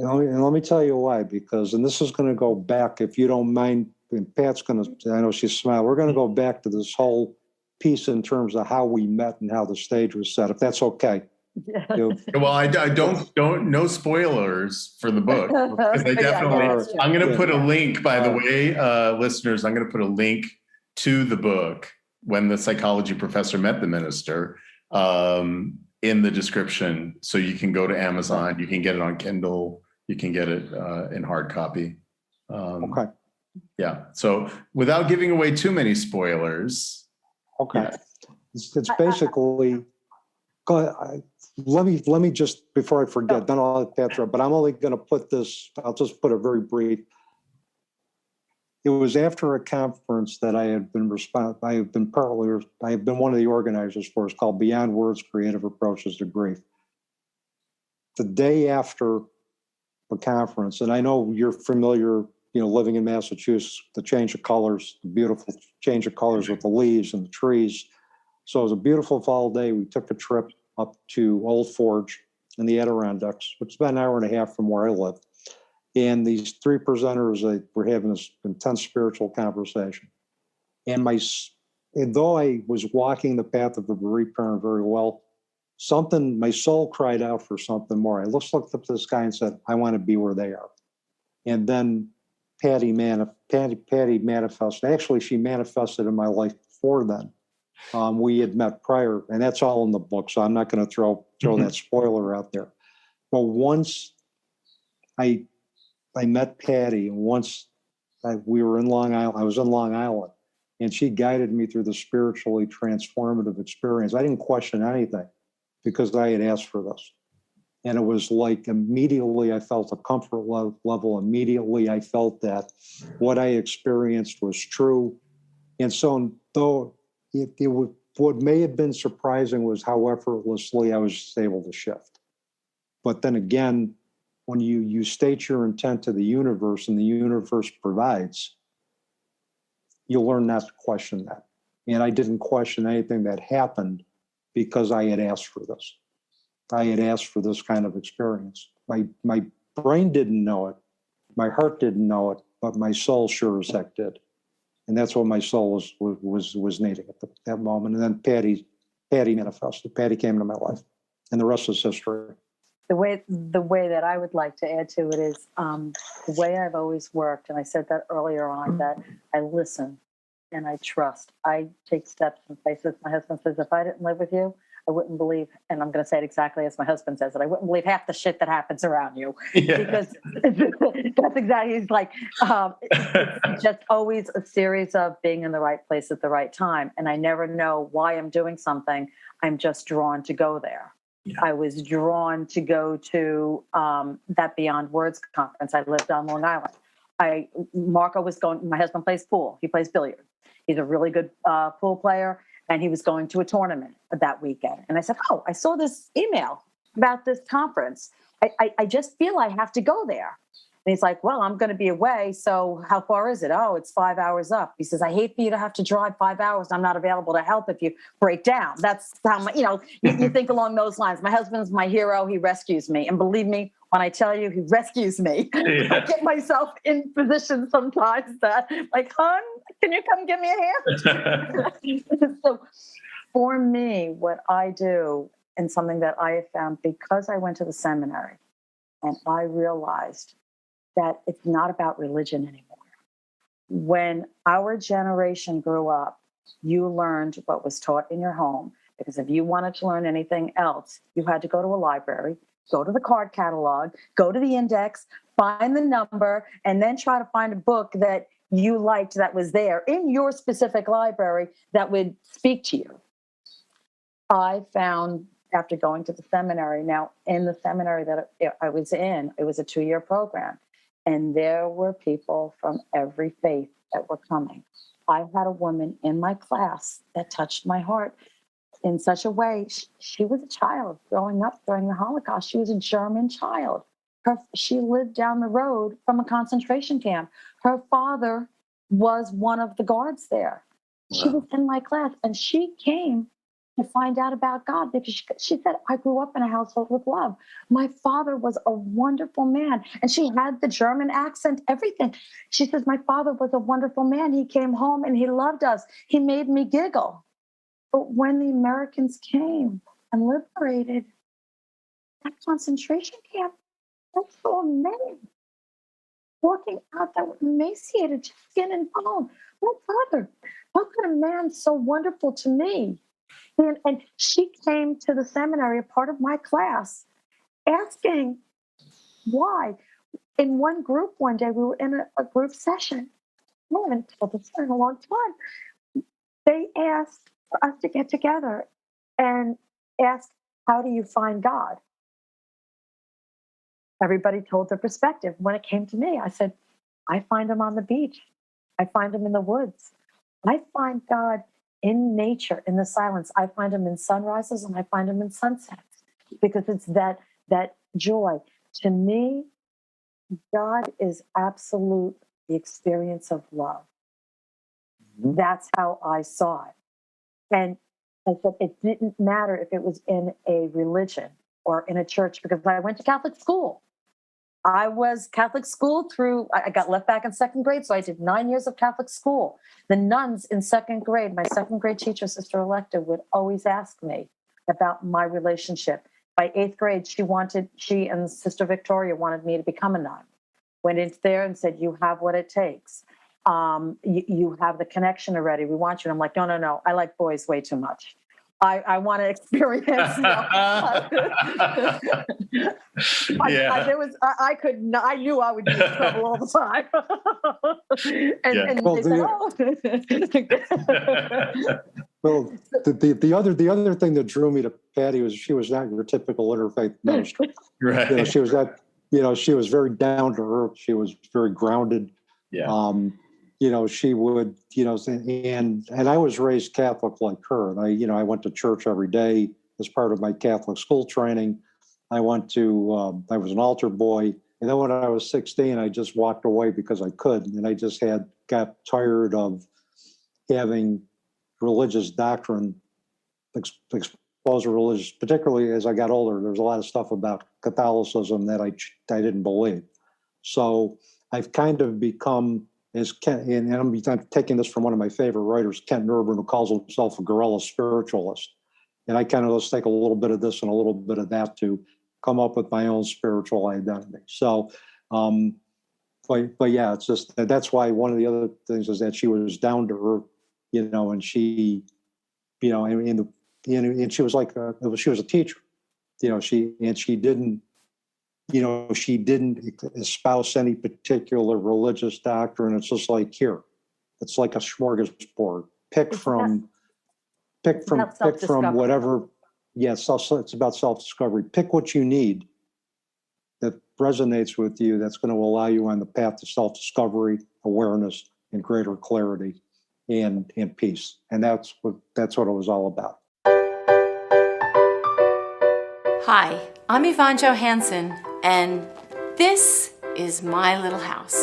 and let me tell you why, because, and this is going to go back, if you don't mind, and Pat's going to, I know she's smiling, we're going to go back to this whole piece in terms of how we met and how the stage was set, if that's okay. Yeah. Well, I don't no spoilers for the book, because I definitely, I'm going to put a link, by the way, listeners, I'm going to put a link to the book, When the Psychology Professor Met the Minister, in the description, so you can go to Amazon, you can get it on Kindle, you can get it in hard copy. Okay. Yeah. So without giving away too many spoilers. Okay. Yeah. It's basically, let me just, before I forget, then I'll let Pat throw, but I'm only going to put this, I'll just put a very brief. It was after a conference that I have been one of the organizers for. It's called Beyond Words, Creative Approaches to Grief. The day after the conference, and I know you're familiar, living in Massachusetts, the change of colors, the beautiful change of colors with the leaves and the trees. So it was a beautiful fall day. We took a trip up to Old Forge in the Adirondacks, which is about an hour and a half from where I live. And these three presenters were having this intense spiritual conversation. And though I was walking the path of the bereaved parent very well, my soul cried out for something more. I looked up to this guy and said, I want to be where they are. And then Patty manifested. Actually, she manifested in my life before then. We had met prior, and that's all in the book, so I'm not going to throw that spoiler out there. But once I met Patty, and once we were in Long Island, I was in Long Island, and she guided me through the spiritually transformative experience. I didn't question anything because I had asked for this. And it was like immediately I felt a comfort level. Immediately I felt that what I experienced was true. And so though what may have been surprising was how effortlessly I was able to shift. But then again, when you state your intent to the universe and the universe provides, you'll learn not to question that. And I didn't question anything that happened because I had asked for this. I had asked for this kind of experience. My brain didn't know it. My heart didn't know it, but my soul sure as heck did. And that's what my soul was needing at that moment. And then Patty manifested. Patty came into my life, and the rest is history. The way that I would like to add to it is the way I've always worked, and I said that earlier on, that I listen and I trust. I take steps in places. My husband says, if I didn't live with you, I wouldn't believe, and I'm going to say it exactly as my husband says it, I wouldn't believe half the shit that happens around you. Yeah. Because that's exactly, it's like, it's just always a series of being in the right place at the right time. And I never know why I'm doing something. I'm just drawn to go there. Yeah. I was drawn to go to that Beyond Words conference. I lived on Long Island. Marco was going, my husband plays pool. He plays billiards. He's a really good pool player. And he was going to a tournament that weekend. And I said, oh, I saw this email about this conference. I just feel I have to go there. And he's like, well, I'm going to be away. So how far is it? Oh, it's 5 hours up. He says, I hate for you to have to drive 5 hours. I'm not available to help if you break down. That's how, you think along those lines. My husband's my hero. He rescues me. And believe me, when I tell you he rescues me, yeah. I get myself in positions sometimes that, like, hon, can you come give me a hand? So for me, what I do, and something that I have found, because I went to the seminary and I realized that it's not about religion anymore. When our generation grew up, you learned what was taught in your home, because if you wanted to learn anything else, you had to go to a library, go to the card catalog, go to the index, find the number, and then try to find a book that you liked that was there in your specific library that would speak to you. I found, after going to the seminary, now in the seminary that I was in, it was a 2-year program, and there were people from every faith that were coming. I had a woman in my class that touched my heart in such a way. She was a child growing up during the Holocaust. She was a German child. She lived down the road from a concentration camp. Her father was one of the guards there. Wow. She was in my class, and she came to find out about God because she said, I grew up in a household with love. My father was a wonderful man. And she had the German accent, everything. She says, my father was a wonderful man. He came home and he loved us. He made me giggle. But when the Americans came and liberated that concentration camp, I saw men walking out that were emaciated, just skin and bone. My father, how could a man so wonderful to me? And she came to the seminary, a part of my class, asking why. In one group one day, we were in a group session. I haven't told this in a long time. They asked for us to get together and ask, how do you find God? Everybody told their perspective. When it came to me, I said, I find him on the beach. I find him in the woods. I find God in nature, in the silence. I find him in sunrises and I find him in sunsets, because it's that joy. To me, God is absolute, the experience of love. Mm-hmm. That's how I saw it. And I said it didn't matter if it was in a religion or in a church, because I went to Catholic school. I was Catholic school I got left back in 2nd grade, so I did 9 years of Catholic school. The nuns in 2nd grade, my 2nd grade teacher, Sister Electa, would always ask me about my relationship. By 8th grade, she and Sister Victoria wanted me to become a nun. Went in there and said, you have what it takes. You have the connection already. We want you. And I'm like, no. I like boys way too much. I want to experience. I knew I would be in trouble all the time. Well, the other thing that drew me to Patty was she was not your typical interfaith minister. Right. She was that. She was very down to earth. She was very grounded. Yeah. She would, and I was raised Catholic like her. And I went to church every day as part of my Catholic school training. I was an altar boy. And then when I was 16, I just walked away because I could. And I just got tired of having religious doctrine exposed to religious, particularly as I got older. There was a lot of stuff about Catholicism that I didn't believe. So I've kind of become, as Kent, and I'm taking this from one of my favorite writers, Kent Urban, who calls himself a guerrilla spiritualist. And I kind of just take a little bit of this and a little bit of that to come up with my own spiritual identity. So, but yeah, it's just, that's why one of the other things is that she was down to earth, and she, and she was like, she was a teacher, she didn't espouse any particular religious doctrine. It's just like, here, it's like a smorgasbord. Pick from whatever. Yes, it's about self-discovery. Pick what you need that resonates with you, that's going to allow you on the path to self-discovery, awareness, and greater clarity and peace. And that's what it was all about. Hi, I'm Yvonne Johansson, and this is My Little House.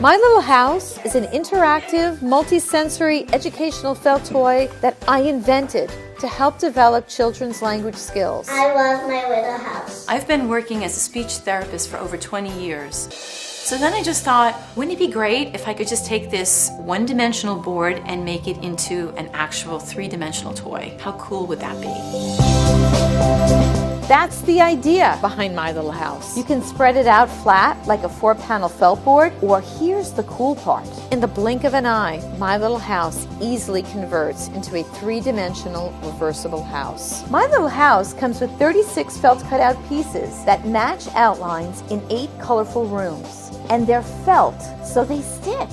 My Little House is an interactive, multisensory educational felt toy that I invented to help develop children's language skills. I love My Little House. I've been working as a speech therapist for over 20 years. So then I just thought, wouldn't it be great if I could just take this one-dimensional board and make it into an actual three-dimensional toy? How cool would that be? That's the idea behind My Little House. You can spread it out flat like a 4-panel felt board, or here's the cool part. In the blink of an eye, My Little House easily converts into a 3-dimensional reversible house. My Little House comes with 36 felt cutout pieces that match outlines in 8 colorful rooms. And they're felt, so they stick.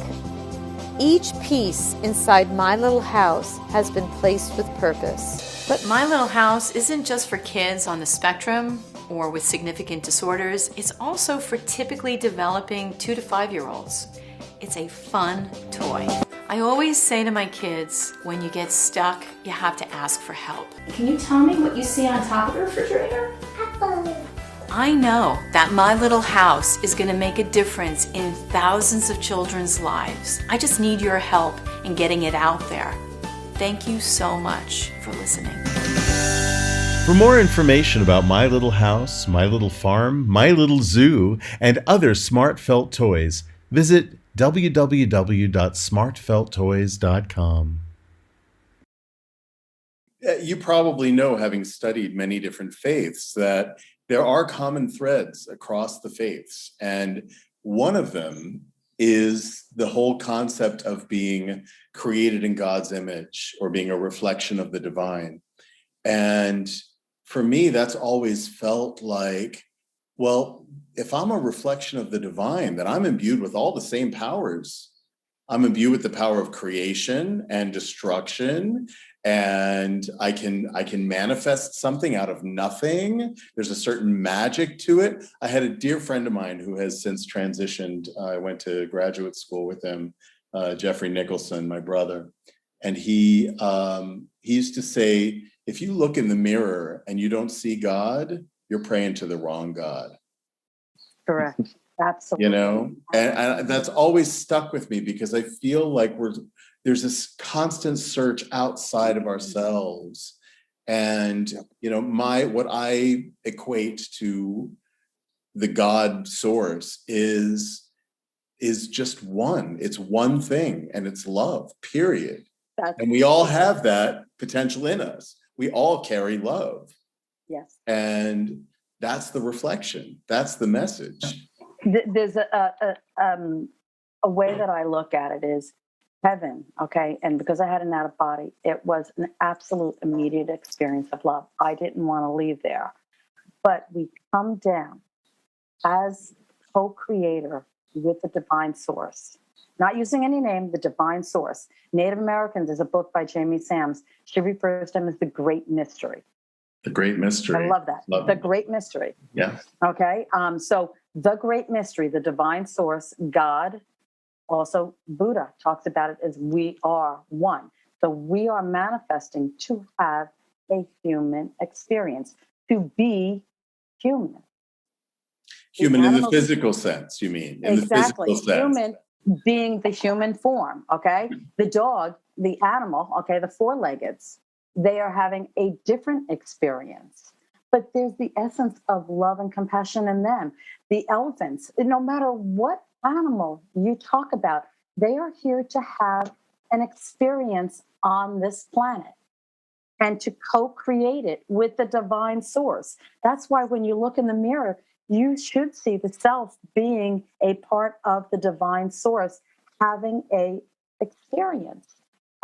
Each piece inside My Little House has been placed with purpose. But My Little House isn't just for kids on the spectrum or with significant disorders. It's also for typically developing 2 to 5-year-olds. It's a fun toy. I always say to my kids, when you get stuck, you have to ask for help. Can you tell me what you see on top of the refrigerator? Apple. I know that My Little House is going to make a difference in thousands of children's lives. I just need your help in getting it out there. Thank you so much for listening. For more information about My Little House, My Little Farm, My Little Zoo, and other smart felt toys, visit www.smartfelttoys.com. You probably know, having studied many different faiths, that there are common threads across the faiths. And one of them is the whole concept of being created in God's image, or being a reflection of the divine. And for me, that's always felt like, well, if I'm a reflection of the divine, then I'm imbued with all the same powers. I'm imbued with the power of creation and destruction, and I can manifest something out of nothing. There's a certain magic to it. I had a dear friend of mine who has since transitioned. I went to graduate school with him, Jeffrey Nicholson, my brother, and he used to say, if you look in the mirror and you don't see God, you're praying to the wrong God. Correct. Absolutely. You know, and that's always stuck with me, because I feel like there's this constant search outside of ourselves. And, you know, what I equate to the God source is just one. It's one thing, and it's love, period. And we all have that potential in us. We all carry love. Yes. And that's the reflection. That's the message. There's a way that I look at it is heaven, okay? And because I had an out of body, it was an absolute immediate experience of love. I didn't want to leave there. But we come down as co-creator with the divine source. Not using any name, the divine source. Native Americans, there's a book by Jamie Sams. She refers to him as the great mystery. The great mystery. I love that. The great mystery. Yeah. Okay. So the great mystery, the divine source, God, also Buddha talks about it as we are one. So we are manifesting to have a human experience, to be human. Human in the physical sense, you mean? In exactly. The physical sense. Human being the human form, okay? The dog, the animal, okay, the four-leggeds, they are having a different experience. But there's the essence of love and compassion in them. The elephants, no matter what animal you talk about, they are here to have an experience on this planet and to co-create it with the divine source. That's why when you look in the mirror, you should see the self being a part of the divine source, having a experience.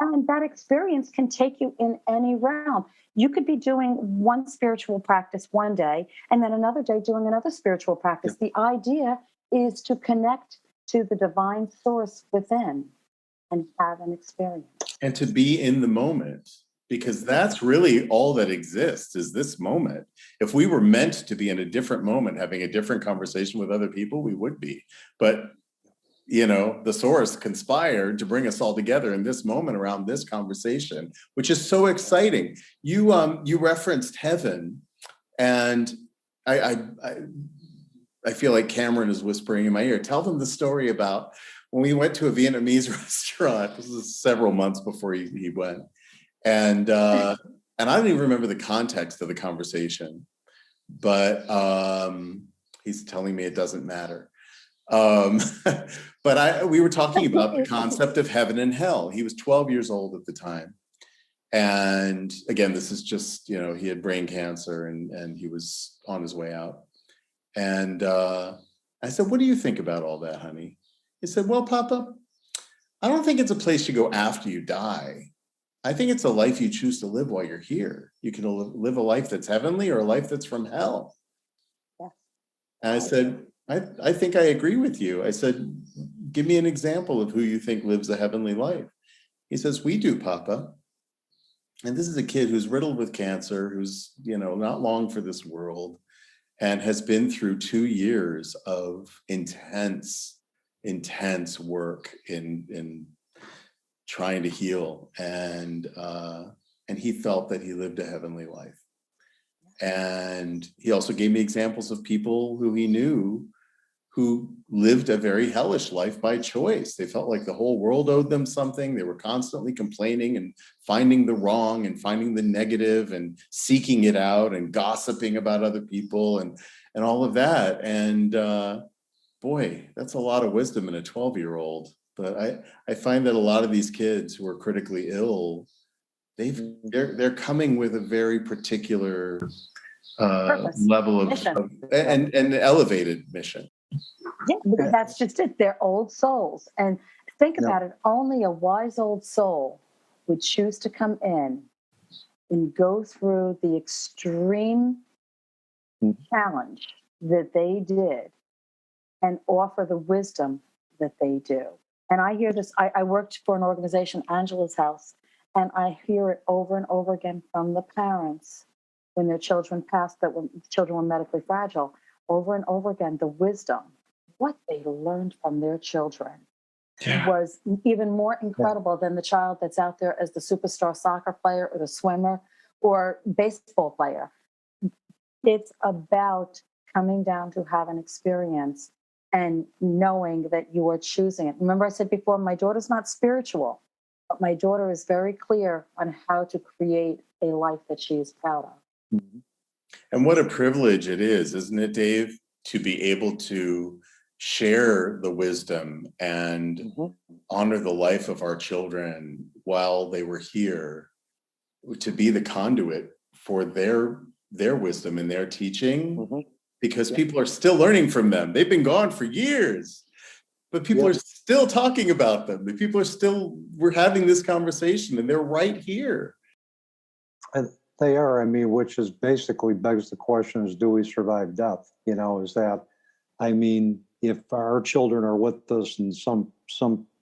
And that experience can take you in any realm. You could be doing one spiritual practice one day, and then another day doing another spiritual practice. The idea is to connect to the divine source within and have an experience. And to be in the moment, because that's really all that exists, is this moment. If we were meant to be in a different moment, having a different conversation with other people, we would be. But you know, the source conspired to bring us all together in this moment around this conversation, which is so exciting. You referenced heaven, and I feel like Cameron is whispering in my ear. Tell them the story about when we went to a Vietnamese restaurant. This was several months before he went, and I don't even remember the context of the conversation, but he's telling me it doesn't matter. But we were talking about the concept of heaven and hell. He was 12 years old at the time. And again, this is just, he had brain cancer and he was on his way out. And I said, what do you think about all that, honey? He said, well, Papa, I don't think it's a place you go after you die. I think it's a life you choose to live while you're here. You can live a life that's heavenly or a life that's from hell. Yeah. And I said, I think I agree with you. I said, give me an example of who you think lives a heavenly life. He says, we do, Papa. And this is a kid who's riddled with cancer, who's, not long for this world, and has been through 2 years of intense work in trying to heal. And he felt that he lived a heavenly life. And he also gave me examples of people who he knew who lived a very hellish life by choice. They felt like the whole world owed them something. They were constantly complaining and finding the wrong and finding the negative and seeking it out and gossiping about other people and all of that. And boy, that's a lot of wisdom in a 12-year-old. But I find that a lot of these kids who are critically ill, they're coming with a very particular level of and elevated mission. Yeah, that's just it. They're old souls. And think about it. Only a wise old soul would choose to come in and go through the extreme challenge that they did and offer the wisdom that they do. And I hear this. I worked for an organization, Angela's House, and I hear it over and over again from the parents when their children passed, that when children were medically fragile, over and over again, the wisdom, what they learned from their children was even more incredible than the child that's out there as the superstar soccer player or the swimmer or baseball player. It's about coming down to have an experience and knowing that you are choosing it. Remember I said before, my daughter's not spiritual, but my daughter is very clear on how to create a life that she is proud of. And what a privilege it is, isn't it, Dave, to be able to share the wisdom and honor the life of our children while they were here, to be the conduit for their wisdom and their teaching, because people are still learning from them. They've been gone for years, but people are still talking about them. The people are still, we're having this conversation and they're right here. And they are, I mean, which is basically begs the question is, do we survive death? Is that, I mean, if our children are with us in some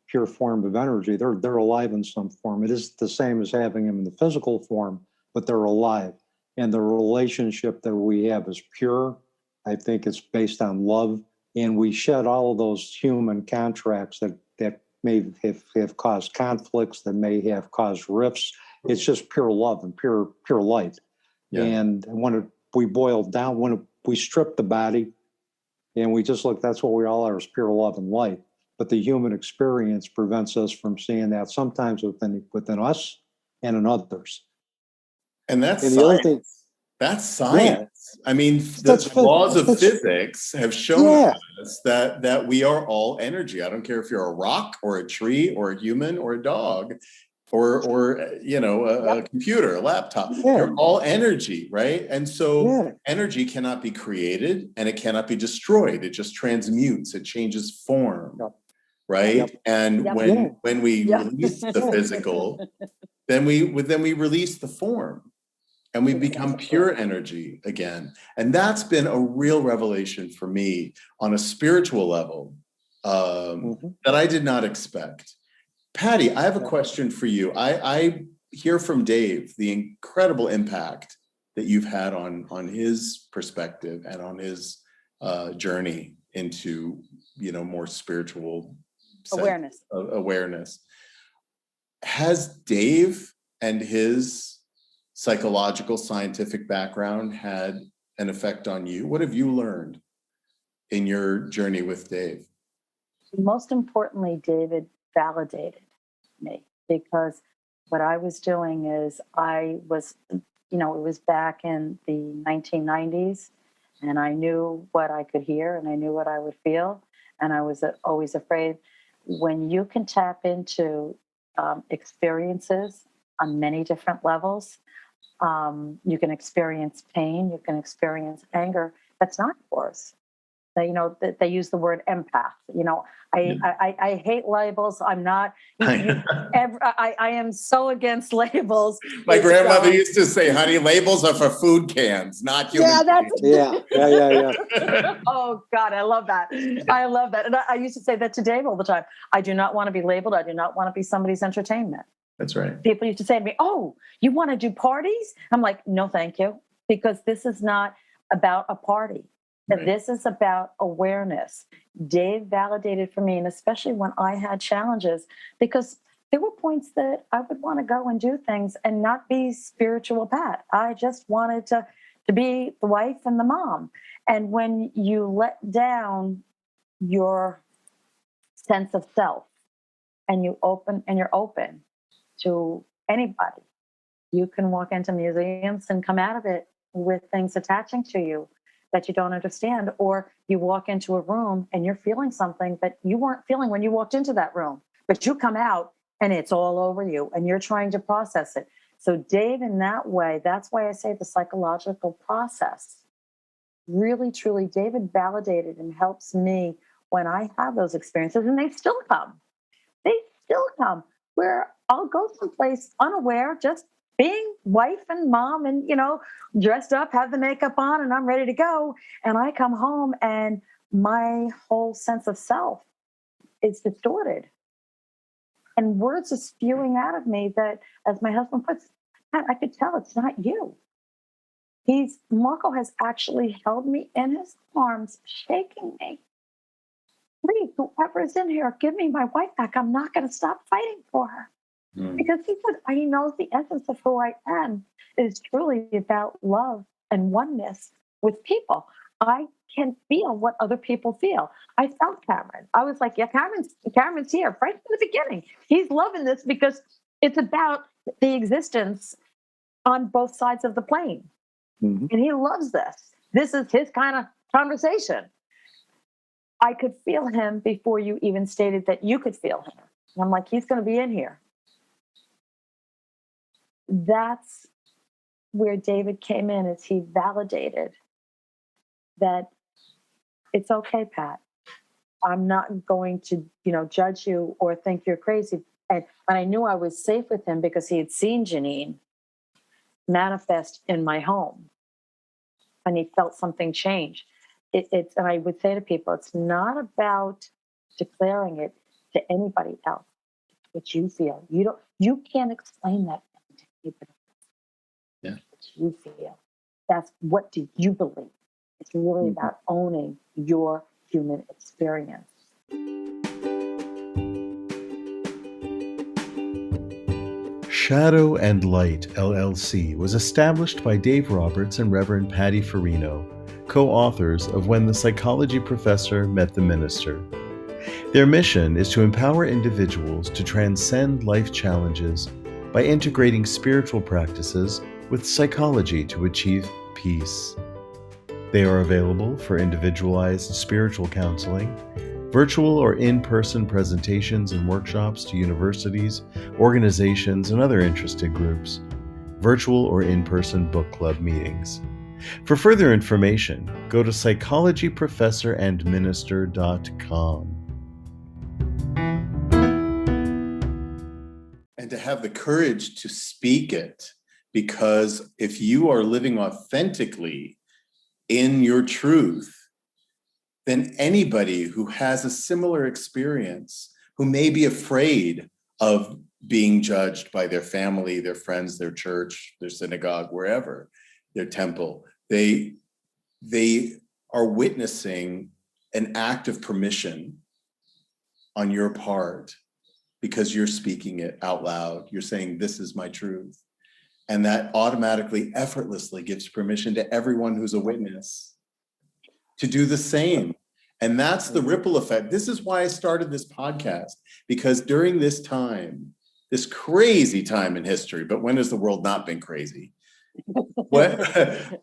pure form of energy, they're alive in some form. It is the same as having them in the physical form, but they're alive. And the relationship that we have is pure. I think it's based on love. And we shed all of those human contracts that may have caused conflicts, that may have caused rifts. It's just pure love and pure light. Yeah. And when we boil down, when we strip the body and we just look, that's what we all are, is pure love and light. But the human experience prevents us from seeing that sometimes within us and in others. And that's science. That's science. Yeah. I mean, the laws of physics have shown us that we are all energy. I don't care if you're a rock or a tree or a human or a dog or a computer, a laptop. You're all energy, right? And so energy cannot be created and it cannot be destroyed. It just transmutes. It changes form, right? And when we release the physical, then we release the form. And we become pure energy again. And that's been a real revelation for me on a spiritual level that I did not expect. Patty, I have a question for you. I hear from Dave the incredible impact that you've had on his perspective and on his journey into, more spiritual awareness. Has Dave and his psychological, scientific background had an effect on you? What have you learned in your journey with Dave? Most importantly, David validated me, because what I was doing is it was back in the 1990s, and I knew what I could hear and I knew what I would feel. And I was always afraid when you can tap into experiences on many different levels. You can experience pain, you can experience anger. That's not yours. They use the word empath. I hate labels. I'm not. I am so against labels. My grandmother used to say, "Honey, labels are for food cans, not human." Yeah. Oh God, I love that. I love that. And I used to say that to Dave all the time. I do not want to be labeled. I do not want to be somebody's entertainment. That's right. People used to say to me, "Oh, you want to do parties?" I'm like, "No, thank you," because this is not about a party. Right. This is about awareness. Dave validated for me, and especially when I had challenges, because there were points that I would want to go and do things and not be spiritual Pat. I just wanted to be the wife and the mom. And when you let down your sense of self and you're open to anybody, you can walk into museums and come out of it with things attaching to you that you don't understand, or you walk into a room and you're feeling something that you weren't feeling when you walked into that room, but you come out and it's all over you and you're trying to process it. So Dave, in that way, that's why I say the psychological process, really, truly, David validated and helps me when I have those experiences, and they still come. They still come where I'll go someplace unaware, just being wife and mom and, dressed up, have the makeup on, and I'm ready to go. And I come home and my whole sense of self is distorted. And words are spewing out of me that, as my husband puts, I could tell it's not you. Marco has actually held me in his arms, shaking me. Please, whoever is in here, give me my wife back. I'm not going to stop fighting for her. Because he said, he knows the essence of who I am is truly about love and oneness with people. I can feel what other people feel. I felt Cameron. I was like, yeah, Cameron's here right from the beginning. He's loving this because it's about the existence on both sides of the plane. Mm-hmm. And he loves this. This is his kind of conversation. I could feel him before you even stated that you could feel him. And I'm like, he's going to be in here. That's where David came in, as he validated that it's okay, Pat. I'm not going to, judge you or think you're crazy. And I knew I was safe with him because he had seen Janine manifest in my home, and he felt something change. And I would say to people, it's not about declaring it to anybody else. It's what you feel. You can't explain that to anybody else. Yeah. What you feel. That's what do you believe. It's really about owning your human experience. Shadow and Light, LLC, was established by Dave Roberts and Reverend Patty Furino, co-authors of When the Psychology Professor Met the Minister. Their mission is to empower individuals to transcend life challenges by integrating spiritual practices with psychology to achieve peace. They are available for individualized spiritual counseling, virtual or in-person presentations and workshops to universities, organizations, and other interested groups, virtual or in-person book club meetings. For further information, go to psychologyprofessorandminister.com. And to have the courage to speak it, because if you are living authentically in your truth, then anybody who has a similar experience, who may be afraid of being judged by their family, their friends, their church, their synagogue, wherever, their temple, they are witnessing an act of permission on your part because you're speaking it out loud. You're saying, this is my truth. And that automatically, effortlessly gives permission to everyone who's a witness to do the same. And that's the ripple effect. This is why I started this podcast, because during this time, this crazy time in history, but when has the world not been crazy? That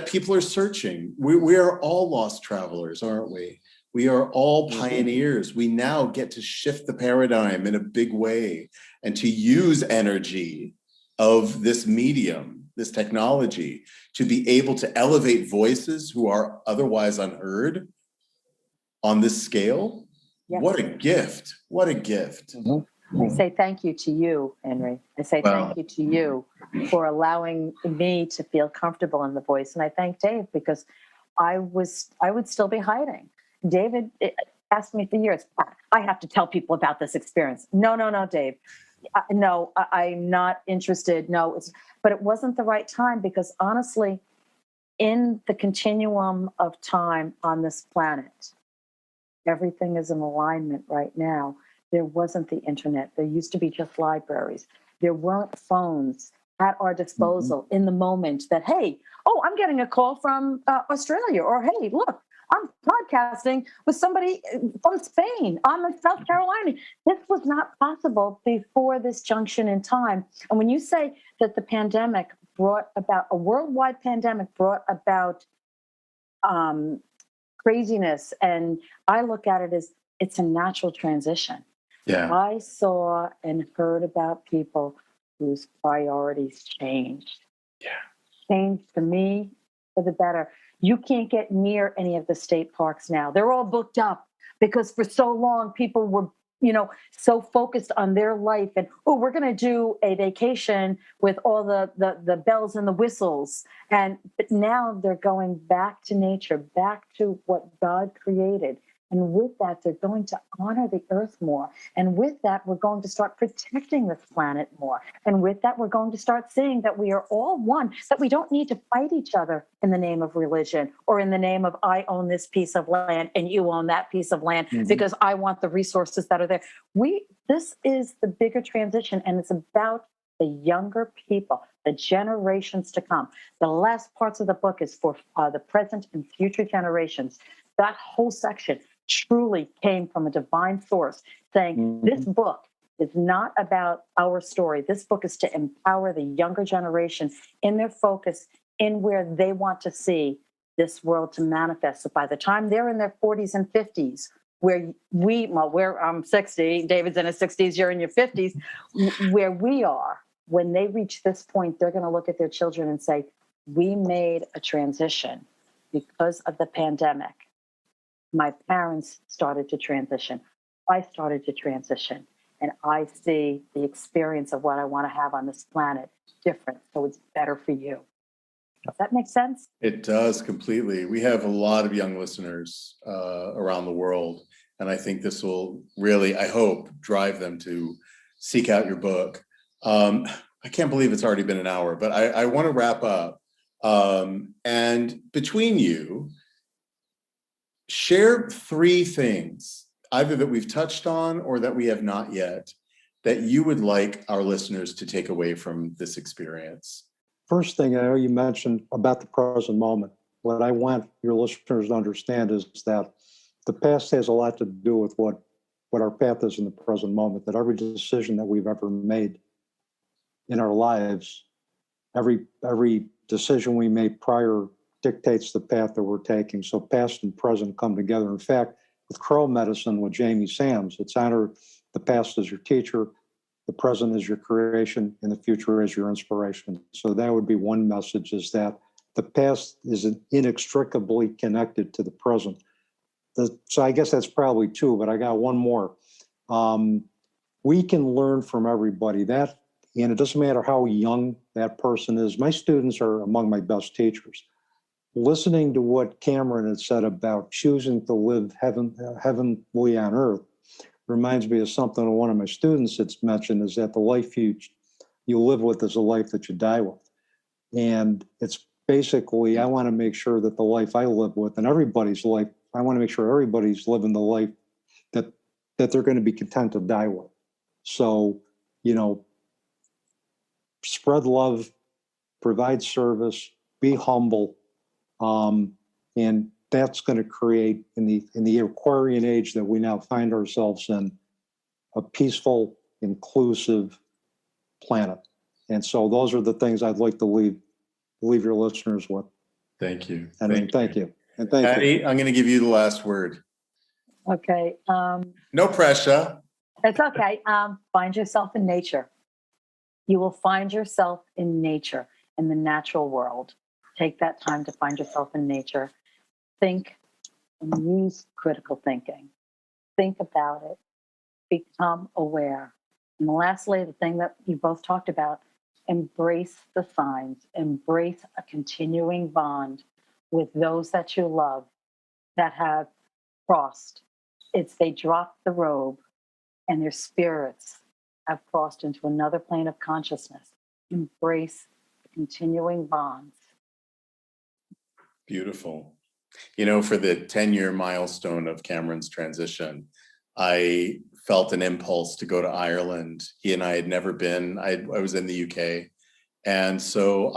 people are searching. We are all lost travelers, aren't we? We are all pioneers. We now get to shift the paradigm in a big way and to use energy of this medium, this technology, to be able to elevate voices who are otherwise unheard on this scale. Yes. What a gift. What a gift. I say thank you to you, Henry. I say thank you to you for allowing me to feel comfortable in the voice. And I thank Dave, because I would still be hiding. David asked me for years, I have to tell people about this experience. No, Dave. No, I'm not interested. No, but it wasn't the right time, because honestly, in the continuum of time on this planet, everything is in alignment right now. There wasn't the internet. There used to be just libraries. There weren't phones at our disposal in the moment that, hey, I'm getting a call from Australia, or hey, look, I'm podcasting with somebody from Spain. I'm in South Carolina. This was not possible before this junction in time. And when you say that the pandemic brought about, a worldwide pandemic brought about craziness, and I look at it as it's a natural transition. Yeah. I saw and heard about people whose priorities changed. Yeah. Changed for me for the better. You can't get near any of the state parks now. They're all booked up, because for so long people were, so focused on their life and, we're going to do a vacation with all the bells and the whistles. But now they're going back to nature, back to what God created. And with that, they're going to honor the earth more. And with that, we're going to start protecting this planet more. And with that, we're going to start seeing that we are all one, that we don't need to fight each other in the name of religion, or in the name of I own this piece of land and you own that piece of land, because I want the resources that are there. This is the bigger transition, and it's about the younger people, the generations to come. The last parts of the book is for the present and future generations. That whole section truly came from a divine source, saying this book is not about our story. This book is to empower the younger generation in their focus, in where they want to see this world to manifest. So by the time they're in their 40s and 50s, I'm 60, David's in his 60s, you're in your 50s, where we are, when they reach this point, they're going to look at their children and say, we made a transition because of the pandemic. My parents started to transition. I started to transition. And I see the experience of what I want to have on this planet different. So it's better for you. Does that make sense? It does completely. We have a lot of young listeners around the world. And I think this will really, I hope, drive them to seek out your book. I can't believe it's already been an hour, but I want to wrap up. And between you, share 3 things, either that we've touched on or that we have not yet, that you would like our listeners to take away from this experience. First thing, I know you mentioned about the present moment. What I want your listeners to understand is that the past has a lot to do with what our path is in the present moment, that every decision that we've ever made in our lives, every decision we made prior dictates the path that we're taking. So past and present come together. In fact, with Crow Medicine, with Jamie Sams, it's honor the past as your teacher, the present is your creation, and the future is your inspiration. So that would be one message, is that the past is inextricably connected to the present. So I guess that's probably 2, but I got one more. We can learn from everybody. And it doesn't matter how young that person is. My students are among my best teachers. Listening to what Cameron had said about choosing to live heavenly on earth reminds me of something that one of my students had mentioned, is that the life you live with is a life that you die with. And it's basically, I want to make sure that the life I live with, and everybody's life, I want to make sure everybody's living the life that they're going to be content to die with. So, spread love, provide service, be humble. And that's going to create, in the Aquarian age that we now find ourselves in, a peaceful, inclusive planet. And so those are the things I'd like to leave your listeners with. Thank you. Thank you. And thank Patty, you. I'm going to give you the last word. Okay. No pressure. It's okay. Find yourself in nature. You will find yourself in nature, in the natural world. Take that time to find yourself in nature. Think and use critical thinking. Think about it. Become aware. And lastly, the thing that you both talked about, embrace the signs. Embrace a continuing bond with those that you love that have crossed. They dropped the robe and their spirits have crossed into another plane of consciousness. Embrace the continuing bonds. Beautiful. You know, for the 10-year milestone of Cameron's transition, I felt an impulse to go to Ireland. He and I had never been. I was in the UK. And so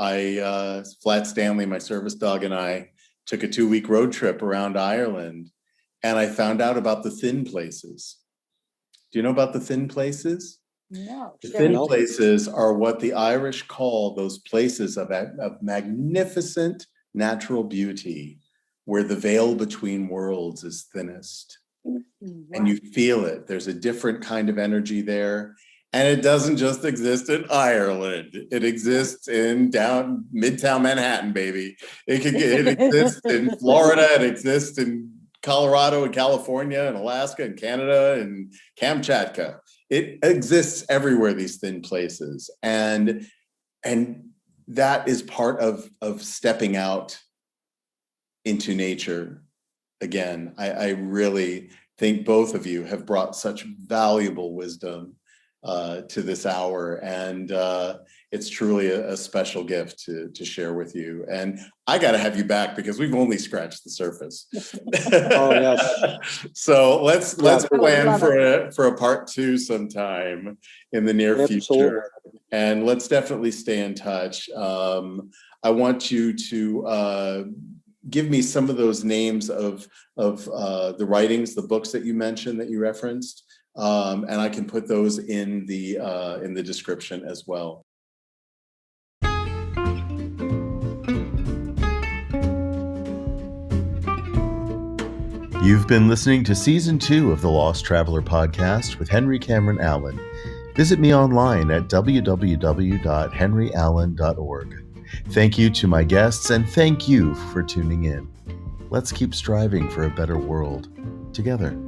Flat Stanley, my service dog, and I took a 2-week road trip around Ireland. And I found out about the thin places. Do you know about the thin places? No. The thin places are what the Irish call those places of magnificent natural beauty, where the veil between worlds is thinnest. Wow. And you feel it. There's a different kind of energy there. And it doesn't just exist in Ireland. It exists in Midtown Manhattan, baby. It exists in Florida. It exists in Colorado and California and Alaska and Canada and Kamchatka. It exists everywhere, these thin places. And that is part of stepping out into nature. Again, I really think both of you have brought such valuable wisdom to this hour. And it's truly a special gift to share with you. And I got to have you back because we've only scratched the surface. Oh, yes. So let's plan for a part 2 sometime in the near future. And let's definitely stay in touch. I want you to give me some of those names of the writings, the books that you mentioned, that you referenced. And I can put those in the description as well. You've been listening to Season 2 of the Lost Traveler podcast with Henry Cameron Allen. Visit me online at www.henryallen.org. Thank you to my guests, and thank you for tuning in. Let's keep striving for a better world together.